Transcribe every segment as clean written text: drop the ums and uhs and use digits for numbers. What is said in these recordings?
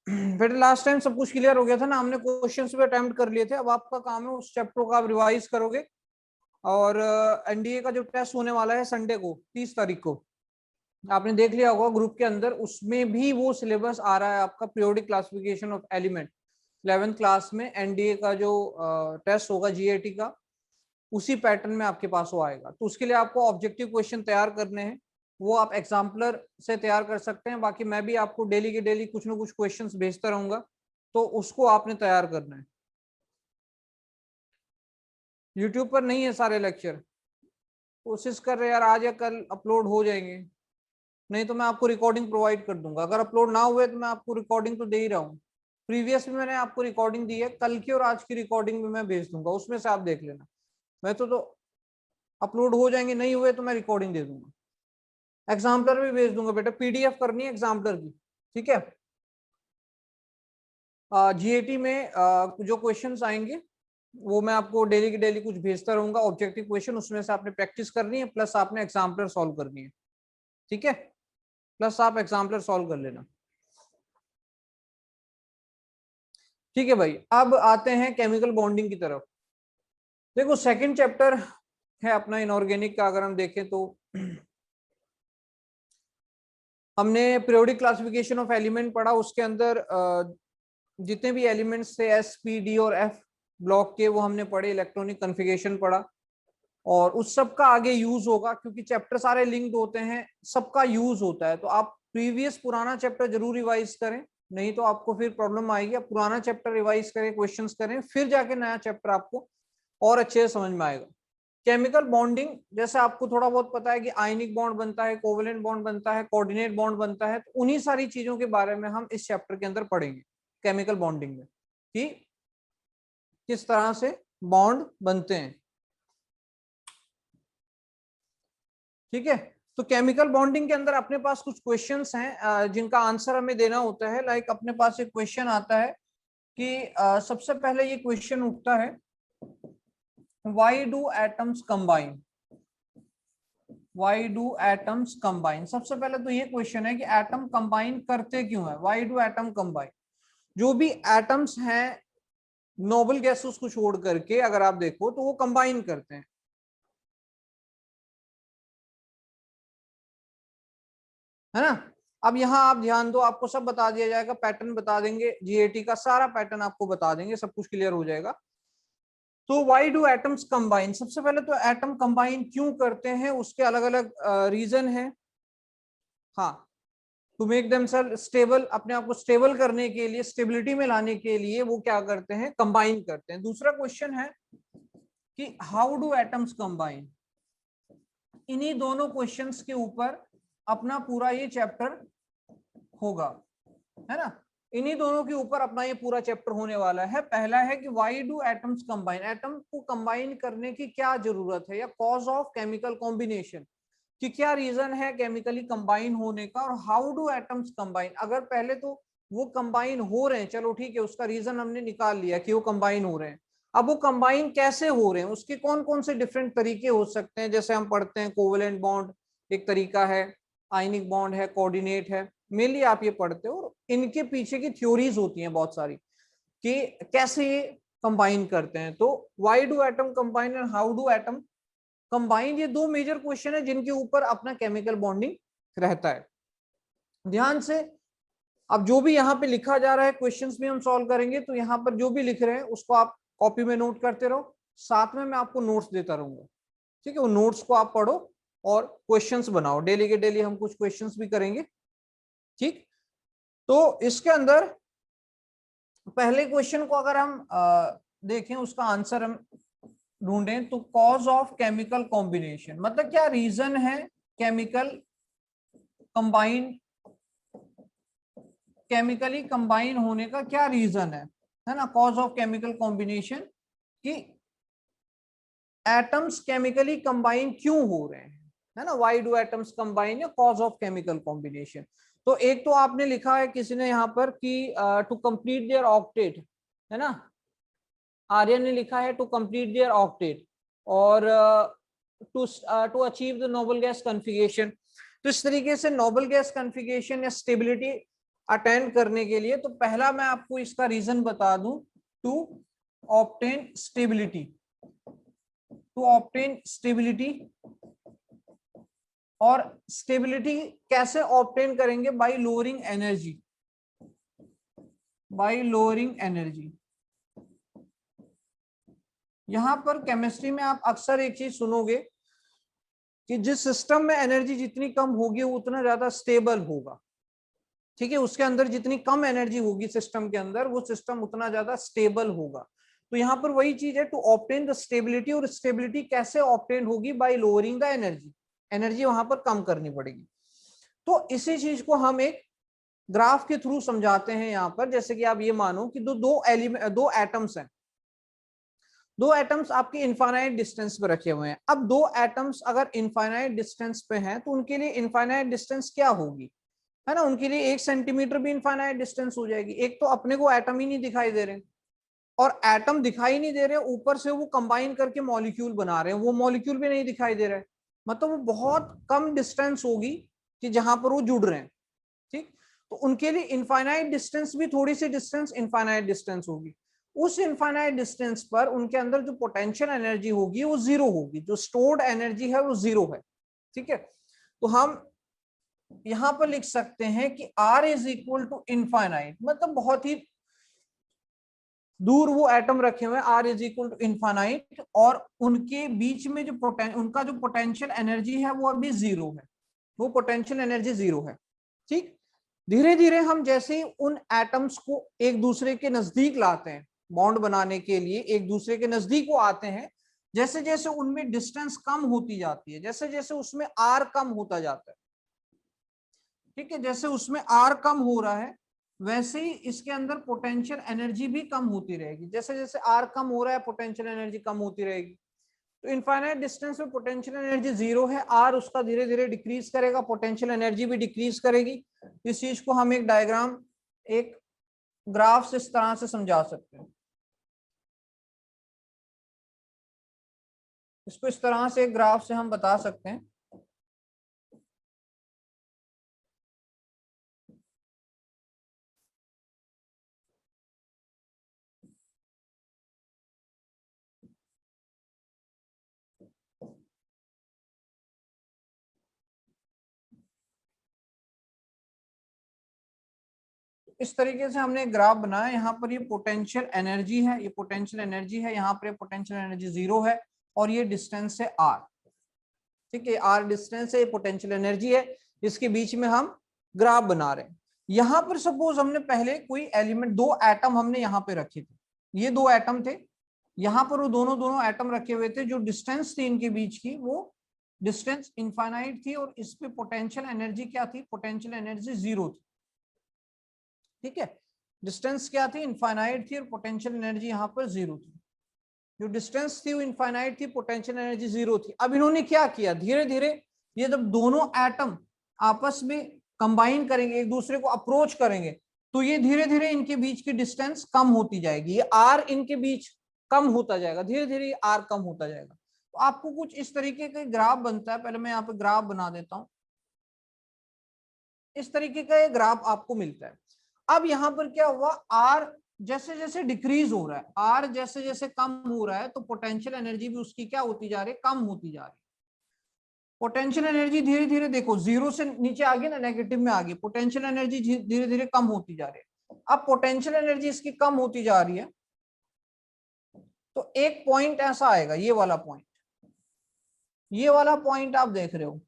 फिर last time सब कुछ क्लियर हो गया था ना, हमने क्वेश्चंस भी अटेम्प्ट कर लिए थे। अब आपका काम है उस चैप्टर को आप रिवाइज करोगे। और एनडीए का जो टेस्ट होने वाला है संडे को 30 तारीख को, आपने देख लिया होगा ग्रुप के अंदर, उसमें भी वो सिलेबस आ रहा है आपका, periodic classification of element 11th class में एनडीए का जो टेस्ट होगा जीएटी का, उसी पैटर्न में आपके पास वो आएगा। तो उसके लिए आपको ऑब्जेक्टिव क्वेश्चन तैयार करने हैं, वो आप एग्जाम्पलर से तैयार कर सकते हैं। बाकी मैं भी आपको डेली के डेली कुछ ना कुछ क्वेश्चंस भेजता रहूंगा, तो उसको आपने तैयार करना है। यूट्यूब पर नहीं है सारे लेक्चर, कोशिश कर रहे यार आज या कल अपलोड हो जाएंगे, नहीं तो मैं आपको रिकॉर्डिंग प्रोवाइड कर दूंगा। अगर अपलोड ना हुए तो मैं आपको रिकॉर्डिंग तो दे ही रहा हूँ, प्रीवियस में मैंने आपको रिकॉर्डिंग दी है, कल की और आज की रिकॉर्डिंग भी मैं भेज दूंगा, उसमें से आप देख लेना। मैं तो अपलोड हो जाएंगे, नहीं हुए तो मैं रिकॉर्डिंग दे दूंगा, एग्जाम्पलर भी भेज दूंगा बेटा, पीडीएफ करनी है एग्जाम्पलर की, ठीक है। जीएटी में जो क्वेश्चंस आएंगे वो मैं आपको डेली की डेली कुछ भेजता रहूंगा, ऑब्जेक्टिव क्वेश्चन, उसमें से आपने प्रैक्टिस करनी है, प्लस आपने एग्जाम्पलर सॉल्व करनी है, ठीक है। प्लस आप एग्जाम्पलर सॉल्व कर लेना, ठीक है भाई। अब आते हैं केमिकल बॉन्डिंग की तरफ। देखो सेकंड चैप्टर है अपना इनऑर्गेनिक का, अगर हम देखें तो हमने पीरियोडिक क्लासिफिकेशन ऑफ एलिमेंट पढ़ा, उसके अंदर जितने भी एलिमेंट्स थे एस पी डी और एफ ब्लॉक के, वो हमने पढ़े, इलेक्ट्रॉनिक कन्फिगरेशन पढ़ा, और उस सब का आगे यूज होगा, क्योंकि चैप्टर सारे लिंक्ड होते हैं, सबका यूज होता है। तो आप प्रीवियस पुराना चैप्टर जरूर रिवाइज करें, नहीं तो आपको फिर प्रॉब्लम आएगी। आप पुराना चैप्टर रिवाइज करें, क्वेश्चंस करें, फिर जाके नया चैप्टर आपको और अच्छे से समझ में आएगा। केमिकल बॉन्डिंग जैसे आपको थोड़ा बहुत पता है कि आयनिक बॉन्ड बनता है, कोवेलेंट बॉन्ड बनता है, कोऑर्डिनेट बॉन्ड बनता है, तो उन्हीं सारी चीजों के बारे में हम इस चैप्टर के अंदर पढ़ेंगे केमिकल बॉन्डिंग में, कि किस तरह से बॉन्ड बनते हैं, ठीक है। तो केमिकल बॉन्डिंग के अंदर अपने पास कुछ क्वेश्चंस हैं जिनका आंसर हमें देना होता है। लाइक अपने पास एक क्वेश्चन आता है कि सबसे पहले ये क्वेश्चन उठता है, why do atoms combine, why do atoms combine. सबसे पहले तो ये क्वेश्चन है कि एटम कंबाइन करते क्यों है, व्हाई डू एटम कंबाइन। जो भी एटम्स हैं नोबल गैसेस को छोड़ करके अगर आप देखो तो वो कंबाइन करते हैं, है ना। अब यहाँ आप ध्यान दो, आपको सब बता दिया जाएगा, पैटर्न बता देंगे, जीएटी का सारा पैटर्न आपको बता देंगे, सब कुछ क्लियर हो जाएगा। तो व्हाई डू एटम्स कंबाइन, सबसे पहले तो एटम कंबाइन क्यों करते हैं, उसके अलग अलग रीजन है। हाँ, टू मेक देमसेल्फ स्टेबल, अपने आप को स्टेबल करने के लिए, स्टेबिलिटी में लाने के लिए वो क्या करते हैं, कंबाइन करते हैं। दूसरा क्वेश्चन है कि हाउ डू एटम्स कंबाइन। इन्हीं दोनों क्वेश्चंस के ऊपर अपना पूरा ये चैप्टर होगा, है ना। इन्हीं दोनों के ऊपर अपना ये पूरा चैप्टर होने वाला है। पहला है कि why do atoms combine, atom को कंबाइन करने की क्या जरूरत है, या कॉज ऑफ केमिकल कॉम्बिनेशन, कि क्या रीजन है केमिकली कंबाइन होने का, और हाउ डू एटम्स कंबाइन। अगर पहले तो वो कंबाइन हो रहे हैं, चलो ठीक है, उसका रीजन हमने निकाल लिया कि वो कंबाइन हो रहे हैं, अब वो कंबाइन कैसे हो रहे हैं, उसके कौन कौन से डिफरेंट तरीके हो सकते हैं। जैसे हम पढ़ते हैं कोवेलेंट बॉन्ड एक तरीका है, आयनिक बॉन्ड है, कोऑर्डिनेट है, मेनली आप ये पढ़ते हो, और इनके पीछे की थ्योरीज होती हैं बहुत सारी कि कैसे ये कंबाइन करते हैं। तो why do atom combine and how do atom combine, ये दो मेजर क्वेश्चन है जिनके ऊपर अपना केमिकल बॉन्डिंग रहता है। ध्यान से, अब जो भी यहाँ पे लिखा जा रहा है क्वेश्चंस भी हम सॉल्व करेंगे, तो यहाँ पर जो भी लिख रहे हैं उसको आप कॉपी में नोट करते रहो, साथ में मैं आपको नोट्स देता रहूंगा, ठीक है। वो नोट्स को आप पढ़ो और क्वेश्चंस बनाओ, डेली के डेली हम कुछ क्वेश्चंस भी करेंगे, ठीक। तो इसके अंदर पहले क्वेश्चन को अगर हम देखें, उसका आंसर हम ढूंढें, तो कॉज ऑफ केमिकल कॉम्बिनेशन मतलब क्या रीजन है केमिकल कंबाइन, केमिकली कंबाइन होने का क्या रीजन है ना। कॉज ऑफ केमिकल कॉम्बिनेशन, कि एटम्स केमिकली कंबाइन क्यों हो रहे हैं, है ना। व्हाई डू एटम्स कंबाइन, या कॉज ऑफ केमिकल कॉम्बिनेशन। तो एक तो आपने लिखा है किसी ने यहाँ पर कि टू कंप्लीट देयर ऑक्टेट, है ना, आर्यन ने लिखा है टू कंप्लीट देयर ऑक्टेट, और to achieve the noble gas configuration. तो इस तरीके से नोबल गैस कन्फिगरेशन या स्टेबिलिटी अटेंड करने के लिए। तो पहला मैं आपको इसका रीजन बता दूं, to obtain stability, to obtain stability. और स्टेबिलिटी कैसे ऑब्टेन करेंगे? By lowering energy, by lowering energy. यहां पर केमिस्ट्री में आप अक्सर एक चीज सुनोगे कि जिस सिस्टम में एनर्जी जितनी कम होगी वो उतना ज्यादा स्टेबल होगा, ठीक है। उसके अंदर जितनी कम एनर्जी होगी सिस्टम के अंदर, वो सिस्टम उतना ज्यादा स्टेबल होगा। तो यहाँ पर वही चीज है, टू ऑब्टेन द स्टेबिलिटी। और स्टेबिलिटी कैसे ऑब्टेन होगी? Bye lowering the energy, energy वहां पर कम करनी पड़ेगी। तो इसी चीज को हम एक ग्राफ के थ्रू समझाते हैं यहाँ पर। जैसे कि आप ये मानो कि दो एटम्स हैं, दो एटम्स आपके इनफाइनाइट डिस्टेंस पे रखे हुए हैं। अब दो एटम्स अगर इनफाइनाइट डिस्टेंस पे हैं तो उनके लिए इनफाइनाइट डिस्टेंस क्या होगी, है ना? उनके लिए 1 सेंटीमीटर भी इनफाइनाइट डिस्टेंस हो जाएगी। एक तो अपने को एटम ही नहीं दिखाई दे रहे, और एटम दिखाई नहीं दे रहे, ऊपर से वो कंबाइन करके मॉलिक्यूल बना रहे हैं, वो मॉलिक्यूल भी नहीं दिखाई दे रहा है। मतलब वो बहुत कम डिस्टेंस होगी कि जहां पर वो जुड़ रहे हैं, ठीक। तो उनके लिए इनफाइनाइट डिस्टेंस भी थोड़ी सी डिस्टेंस इनफाइनाइट डिस्टेंस होगी। उस इनफाइनाइट डिस्टेंस पर उनके अंदर जो पोटेंशियल एनर्जी होगी वो जीरो होगी, जो स्टोर्ड एनर्जी है वो जीरो है, ठीक है। तो हम यहां पर लिख सकते हैं कि R is equal to infinite, मतलब बहुत ही दूर वो एटम रखे हुए हैं, R is equal to infinite, और उनके बीच में जो उनका जो पोटेंशियल एनर्जी है वो अभी जीरो है, वो पोटेंशियल एनर्जी जीरो है, ठीक। धीरे धीरे हम जैसे ही उन एटम्स को एक दूसरे के नजदीक लाते हैं, बॉन्ड बनाने के लिए एक दूसरे के नजदीक वो आते हैं, जैसे जैसे उनमें डिस्टेंस कम होती जाती है, जैसे जैसे उसमें R कम होता जाता है, ठीक है, जैसे उसमें R कम हो रहा है वैसे ही इसके अंदर पोटेंशियल एनर्जी भी कम होती रहेगी। जैसे जैसे R कम हो रहा है पोटेंशियल एनर्जी कम होती रहेगी। तो इनफाइनाइट डिस्टेंस में पोटेंशियल एनर्जी जीरो है, R उसका धीरे धीरे डिक्रीज करेगा, पोटेंशियल एनर्जी भी डिक्रीज करेगी। इस चीज को हम एक डायग्राम, एक ग्राफ से इस तरह से समझा सकते हैं। इसको इस तरह से एक ग्राफ से हम बता सकते हैं। इस तरीके से हमने ग्राफ बनाया। यहाँ पर ये पोटेंशियल एनर्जी है, ये पोटेंशियल एनर्जी है, यहाँ पर पोटेंशियल एनर्जी जीरो है, और ये डिस्टेंस है R, ठीक है। R डिस्टेंस है, पोटेंशियल एनर्जी है, इसके बीच में हम ग्राफ बना रहे हैं। यहाँ पर सपोज हमने पहले कोई एलिमेंट, दो एटम हमने यहाँ पे रखे थे, ये दो एटम थे, यहाँ पर वो दोनों दोनों एटम रखे हुए थे। जो डिस्टेंस थी इनके बीच की वो डिस्टेंस इनफाइनाइट थी, और इस पे पोटेंशियल एनर्जी क्या थी? पोटेंशियल एनर्जी जीरो थी, ठीक है। डिस्टेंस क्या थी? इनफाइनाइट थी, और पोटेंशियल एनर्जी यहाँ पर जीरो थी। जो डिस्टेंस थी वो इनफाइनाइट थी, पोटेंशियल एनर्जी जीरो थी। अब इन्होंने क्या किया? धीरे धीरे ये जब दोनों एटम आपस में कंबाइन करेंगे, एक दूसरे को अप्रोच करेंगे, तो ये धीरे धीरे इनके बीच की डिस्टेंस कम होती जाएगी, ये R इनके बीच कम होता जाएगा, धीरे धीरे R कम होता जाएगा। तो आपको कुछ इस तरीके का ग्राफ बनता है। पहले मैं यहाँ पे ग्राफ बना देता हूं। इस तरीके का एक ग्राफ आपको मिलता है। अब यहाँ पर क्या हुआ? R जैसे जैसे डिक्रीज हो रहा है, R जैसे जैसे कम हो रहा है, तो पोटेंशियल एनर्जी भी उसकी क्या होती जा रही है? कम होती जा रही है। पोटेंशियल एनर्जी धीरे धीरे देखो जीरो से नीचे आ गई ना, नेगेटिव में आ गई, पोटेंशियल एनर्जी धीरे धीरे कम होती जा रही है। अब पोटेंशियल एनर्जी इसकी कम होती जा रही है, तो एक पॉइंट ऐसा आएगा, ये वाला पॉइंट, ये वाला पॉइंट आप देख रहे हो।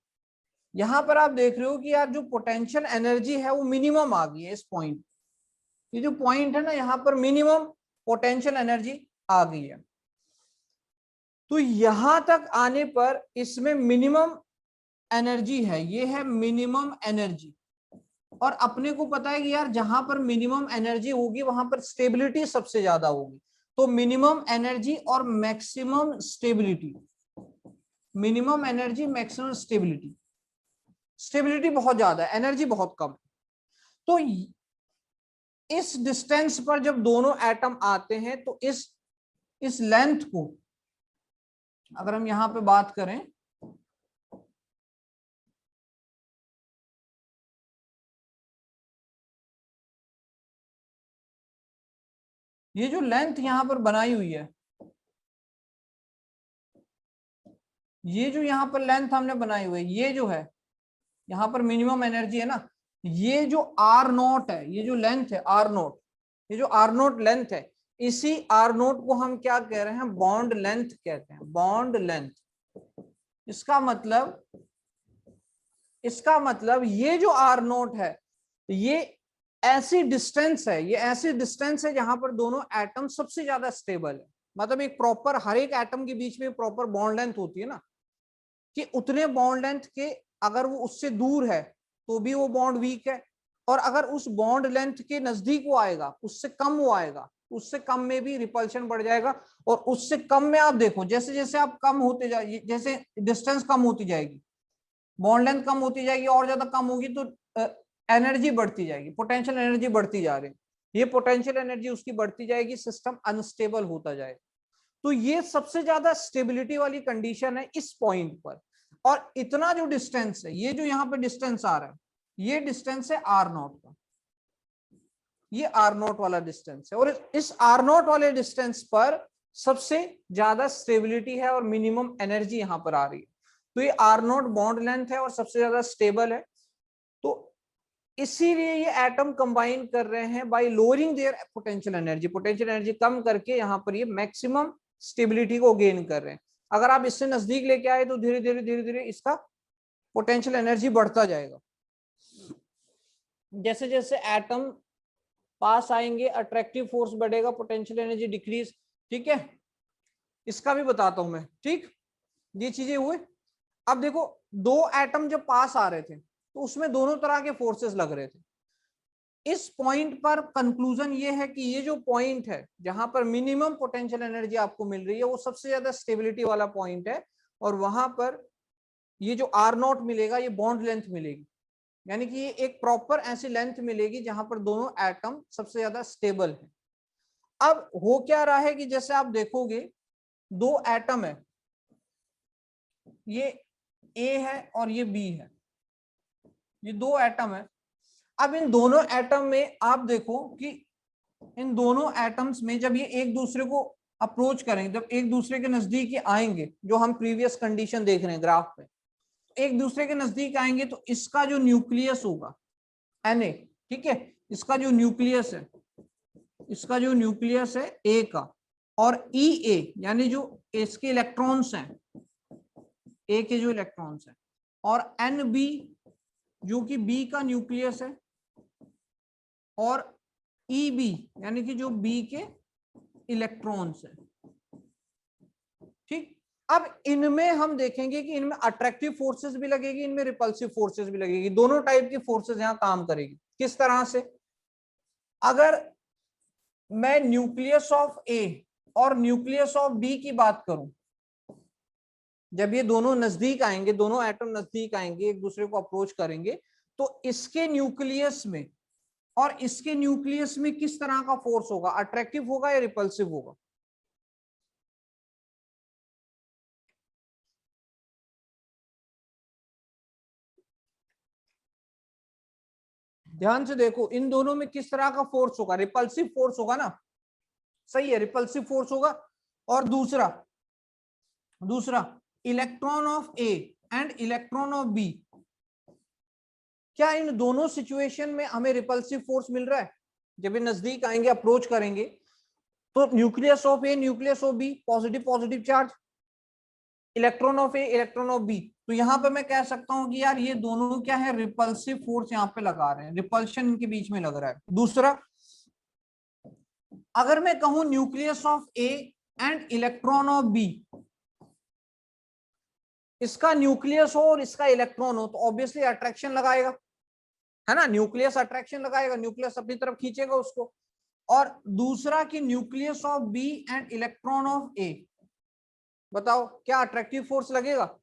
यहां पर आप देख रहे हो कि यार जो पोटेंशियल एनर्जी है वो मिनिमम आ गई है इस पॉइंट, ये जो पॉइंट है ना, यहाँ पर मिनिमम पोटेंशियल एनर्जी आ गई है। तो यहां तक आने पर इसमें मिनिमम एनर्जी है, ये है मिनिमम एनर्जी। और अपने को पता है कि यार जहां पर मिनिमम एनर्जी होगी वहां पर स्टेबिलिटी सबसे ज्यादा होगी। तो मिनिमम एनर्जी और maximum stability, minimum energy maximum stability, stability बहुत ज्यादा है, एनर्जी बहुत कम है। तो इस डिस्टेंस पर जब दोनों एटम आते हैं तो इस लेंथ को अगर हम यहां पे बात करें, ये जो लेंथ यहां पर बनाई हुई है, ये जो यहाँ पर लेंथ हमने बनाई हुई है, ये जो है यहाँ पर मिनिमम एनर्जी है ना, ये जो आर नोट है, ये जो लेंथ है आर नोट, ये जो आर नोट लेंथ है, इसी आर नोट को हम क्या कह रहे हैं, बॉन्ड लेंथ कहते हैं, बॉन्ड लेंथ। इसका मतलब ये जो आर नोट है, ये ऐसी डिस्टेंस है, ये ऐसी डिस्टेंस है जहां पर दोनों एटम सबसे ज्यादा स्टेबल है। मतलब एक प्रॉपर, हर एक एटम के बीच में प्रॉपर बॉन्ड लेंथ होती है ना, कि उतने बॉन्ड लेंथ के अगर वो उससे दूर है तो भी वो बॉन्ड वीक है, और अगर उस बॉन्ड लेंथ के नजदीक वो आएगा, उससे कम वो आएगा, उससे कम में भी रिपल्शन बढ़ जाएगा, और उससे कम में आप देखो जैसे जैसे आप कम होते जाए, जैसे डिस्टेंस कम होती जाएगी, बॉन्ड लेंथ कम होती जाएगी, और ज्यादा कम होगी तो एनर्जी बढ़ती जाएगी, पोटेंशियल एनर्जी बढ़ती जा रही है, ये पोटेंशियल एनर्जी उसकी बढ़ती जाएगी, सिस्टम अनस्टेबल होता जाएगा। तो ये सबसे ज्यादा स्टेबिलिटी वाली कंडीशन है इस पॉइंट पर। और इतना जो डिस्टेंस है, ये जो यहाँ पे डिस्टेंस आ रहा है, ये डिस्टेंस है आर नॉट का, ये आर नॉट वाला डिस्टेंस है, और इस आर नॉट वाले डिस्टेंस पर सबसे ज्यादा स्टेबिलिटी है और मिनिमम एनर्जी यहां पर आ रही है। तो ये आर नॉट बॉन्ड लेंथ है और सबसे ज्यादा स्टेबल है। तो इसीलिए ये एटम कंबाइन कर रहे हैं by lowering their potential energy, potential energy कम करके यहाँ पर ये मैक्सिमम स्टेबिलिटी को गेन कर रहे हैं। अगर आप इससे नजदीक लेके आए तो धीरे धीरे इसका पोटेंशियल एनर्जी बढ़ता जाएगा। जैसे जैसे एटम पास आएंगे अट्रैक्टिव फोर्स बढ़ेगा, पोटेंशियल एनर्जी डिक्रीज। ठीक है, इसका भी बताता हूं मैं। ठीक, ये चीजें हुए। अब देखो, दो एटम जब पास आ रहे थे तो उसमें दोनों तरह के फोर्सेस लग रहे थे। इस पॉइंट पर कंक्लूजन ये है कि ये जो पॉइंट है जहां पर मिनिमम पोटेंशियल एनर्जी आपको मिल रही है, वो सबसे ज्यादा स्टेबिलिटी वाला पॉइंट है, और वहां पर ये जो आर नॉट मिलेगा, ये बॉन्ड लेंथ मिलेगी, यानी कि ये एक प्रॉपर ऐसी लेंथ मिलेगी जहां पर दोनों एटम सबसे ज्यादा स्टेबल है। अब हो क्या रहा है कि जैसे आप देखोगे, दो एटम है, ये ए है और ये बी है, ये दो एटम है। अब इन दोनों एटम में आप देखो कि इन दोनों एटम्स में जब ये एक दूसरे को अप्रोच करेंगे, जब एक दूसरे के नजदीक आएंगे, जो हम प्रीवियस कंडीशन देख रहे हैं ग्राफ में, एक दूसरे के नजदीक आएंगे तो इसका जो न्यूक्लियस होगा Na, ठीक है, इसका जो न्यूक्लियस है, इसका जो न्यूक्लियस है ए का, और Ea यानी जो इसके इलेक्ट्रॉन्स हैं, ए के जो इलेक्ट्रॉन्स हैं, और Nb जो कि बी का न्यूक्लियस है, और Eb यानी कि जो बी के इलेक्ट्रॉन्स है। ठीक, अब इनमें हम देखेंगे कि इनमें अट्रैक्टिव फोर्सेस भी लगेगी, इनमें रिपल्सिव फोर्सेस भी लगेगी, दोनों टाइप की फोर्सेस यहां काम करेगी। किस तरह से? अगर मैं न्यूक्लियस ऑफ ए और न्यूक्लियस ऑफ बी की बात करूं, जब ये दोनों नजदीक आएंगे, दोनों एटम नजदीक आएंगे, एक दूसरे को अप्रोच करेंगे, तो इसके न्यूक्लियस में और इसके न्यूक्लियस में किस तरह का फोर्स होगा? अट्रैक्टिव होगा या रिपल्सिव होगा? ध्यान से देखो, इन दोनों में किस तरह का फोर्स होगा? रिपल्सिव फोर्स होगा ना, सही है, रिपल्सिव फोर्स होगा। और दूसरा electron of A and electron of B, क्या इन दोनों सिचुएशन में हमें रिपल्सिव फोर्स मिल रहा है? जब ये नजदीक आएंगे, अप्रोच करेंगे, तो nucleus of A, nucleus of B, positive positive charge, electron of A, electron of B. तो यहां पे मैं कह सकता हूं कि यार ये दोनों क्या है, रिपल्सिव फोर्स यहाँ पे लगा रहे हैं, रिपल्शन इनके बीच में लग रहा है। दूसरा, अगर मैं कहूं nucleus of A and electron of B, इसका न्यूक्लियस हो और इसका इलेक्ट्रॉन हो, तो ऑब्वियसली अट्रैक्शन लगाएगा, है ना, न्यूक्लियस अट्रैक्शन लगाएगा, न्यूक्लियस अपनी तरफ खींचेगा उसको। और दूसरा कि nucleus of B and electron of A, बताओ क्या अट्रैक्टिव फोर्स लगेगा?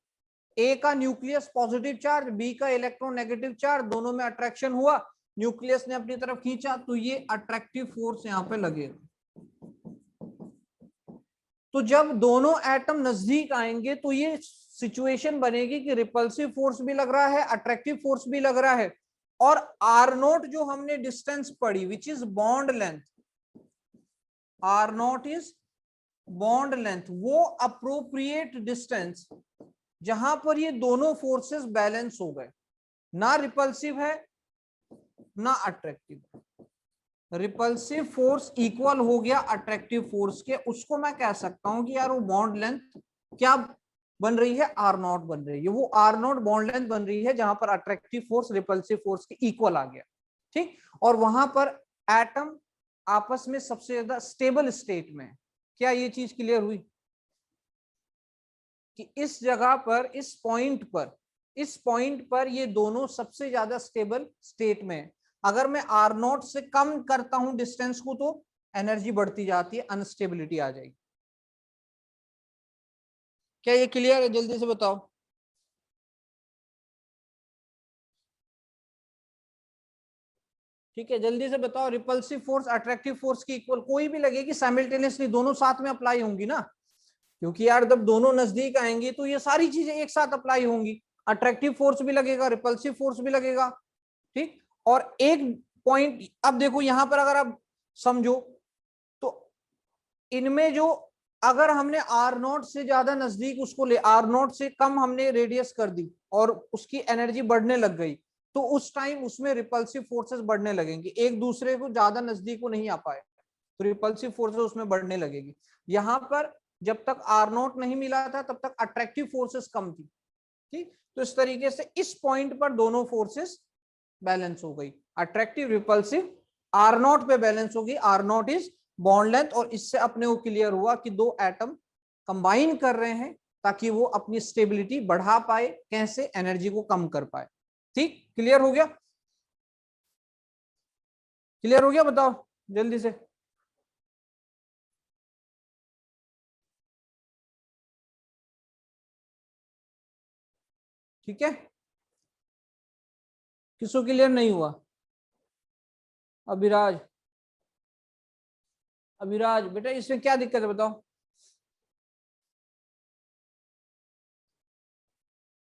ए का न्यूक्लियस पॉजिटिव चार्ज, बी का इलेक्ट्रॉन नेगेटिव चार्ज, दोनों में अट्रैक्शन हुआ, न्यूक्लियस ने अपनी तरफ खींचा, तो ये अट्रैक्टिव फोर्स यहाँ पे लगेगा। तो जब दोनों एटम नजदीक आएंगे तो ये सिचुएशन बनेगी कि रिपल्सिव फोर्स भी लग रहा है, अट्रैक्टिव फोर्स भी लग रहा है, और आर नोट जो हमने डिस्टेंस पढ़ी, which is bond length, R not is bond length, वो अप्रोप्रिएट डिस्टेंस जहां पर ये दोनों फोर्सेस बैलेंस हो गए, ना रिपल्सिव है ना अट्रैक्टिव। रिपल्सिव फोर्स इक्वल हो गया अट्रैक्टिव फोर्स के, उसको मैं कह सकता हूं कि यार वो बॉन्ड लेंथ क्या बन रही है, आर नॉट बन रही है। वो आर नॉट बॉन्ड लेंथ बन रही है जहां पर अट्रैक्टिव फोर्स रिपल्सिव फोर्स के इक्वल आ गया, ठीक। और वहां पर एटम आपस में सबसे ज्यादा स्टेबल स्टेट में है। क्या ये चीज क्लियर हुई कि इस जगह पर, इस पॉइंट पर ये दोनों सबसे ज्यादा स्टेबल स्टेट में है। अगर मैं आर नॉट से कम करता हूं डिस्टेंस को तो एनर्जी बढ़ती जाती है, अनस्टेबिलिटी आ जाएगी। क्या ये क्लियर है? जल्दी से बताओ। ठीक है, जल्दी से बताओ। रिपल्सिव फोर्स अट्रैक्टिव फोर्स की इक्वल कोई भी लगेगी साइमल्टेनियसली, दोनों साथ में अप्लाई होंगी ना, क्योंकि यार जब दोनों नजदीक आएंगी तो ये सारी चीजें एक साथ अप्लाई होंगी। अट्रैक्टिव फोर्स भी लगेगा, रिपल्सिव फोर्स भी लगेगा, ठीक। और एक पॉइंट अब देखो यहां पर अगर आप समझो तो इनमें जो, अगर हमने आर नॉट से ज्यादा नजदीक उसको ले, आर नॉट से कम हमने रेडियस कर दी और उसकी एनर्जी बढ़ने लग गई, तो उस टाइम उसमें रिपल्सिव फोर्सेस बढ़ने लगेंगे, एक दूसरे को ज्यादा नजदीक वो नहीं आ पाए तो रिपल्सिव फोर्सेस उसमें बढ़ने लगेगी। यहां पर जब तक आर नॉट नहीं मिला था तब तक अट्रैक्टिव फोर्सेस कम थी, ठीक। तो इस तरीके से इस पॉइंट पर दोनों फोर्सेस बैलेंस हो गई, अट्रैक्टिव रिपल्सिव आर नॉट पे बैलेंस होगी, R not is bond length. और इससे अपने को क्लियर हुआ कि दो एटम कंबाइन कर रहे हैं ताकि वो अपनी स्टेबिलिटी बढ़ा पाए, कैसे, एनर्जी को कम कर पाए, ठीक। क्लियर हो गया? क्लियर हो गया? बताओ जल्दी से। ठीक है, किसको क्लियर नहीं हुआ? अभिराज, अभिराज बेटा इसमें क्या दिक्कत है बताओ।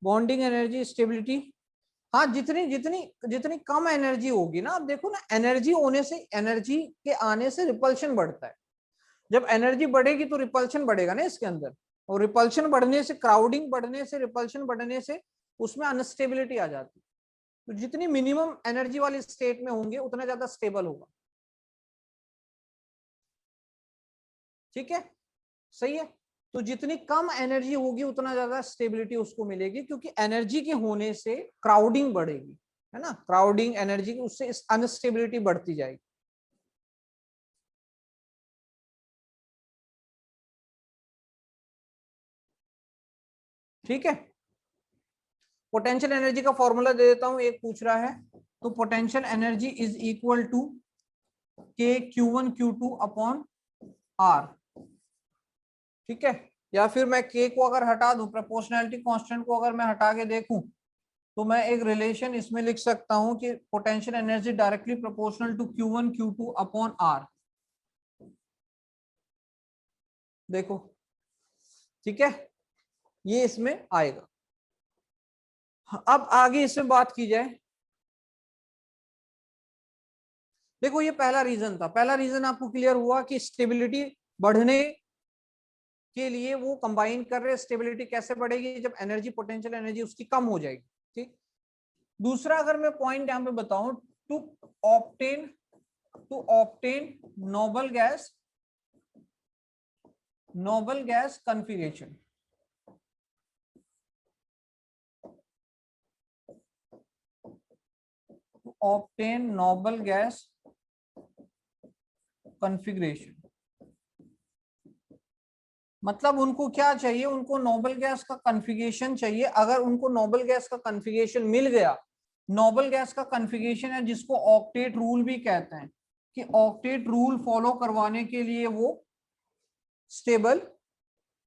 बॉन्डिंग एनर्जी स्टेबिलिटी, हाँ जितनी जितनी जितनी कम एनर्जी होगी ना, आप देखो ना, एनर्जी होने से, एनर्जी के आने से रिपल्शन बढ़ता है। जब एनर्जी बढ़ेगी तो रिपल्शन बढ़ेगा ना इसके अंदर, और रिपल्शन बढ़ने से, क्राउडिंग बढ़ने से, रिपल्शन बढ़ने से उसमें अनस्टेबिलिटी आ जाती है। तो जितनी मिनिमम एनर्जी वाली स्टेट में होंगे उतना ज्यादा स्टेबल होगा, ठीक है, सही है। तो जितनी कम एनर्जी होगी उतना ज्यादा स्टेबिलिटी उसको मिलेगी, क्योंकि एनर्जी के होने से क्राउडिंग बढ़ेगी, है ना, क्राउडिंग एनर्जी की, उससे अनस्टेबिलिटी बढ़ती जाएगी। ठीक है, पोटेंशियल एनर्जी का फॉर्मूला दे देता हूं, एक पूछ रहा है। तो potential energy is equal to K Q1 Q2 upon are, ठीक है। या फिर मैं के को अगर हटा दूं, प्रोपोर्शनैलिटी कांस्टेंट को अगर मैं हटा के देखूं, तो मैं एक रिलेशन इसमें लिख सकता हूं कि potential energy directly proportional to Q1 Q2 upon R. देखो, ठीक है, ये इसमें आएगा। अब आगे इसमें बात की जाए, देखो ये पहला रीजन था, पहला रीजन आपको क्लियर हुआ कि स्टेबिलिटी बढ़ने के लिए वो कंबाइन कर रहे हैं। स्टेबिलिटी कैसे बढ़ेगी? जब एनर्जी, पोटेंशियल एनर्जी उसकी कम हो जाएगी, ठीक। दूसरा अगर मैं पॉइंट यहां पे बताऊं, to obtain, to obtain noble gas, noble gas configuration, to obtain noble gas configuration, मतलब उनको क्या चाहिए? उनको नोबल गैस का कॉन्फ़िगरेशन चाहिए। अगर उनको नोबल गैस का कॉन्फ़िगरेशन मिल गया, नोबल गैस का कॉन्फ़िगरेशन है जिसको ऑक्टेट रूल भी कहते हैं, कि ऑक्टेट रूल फॉलो करवाने के लिए वो स्टेबल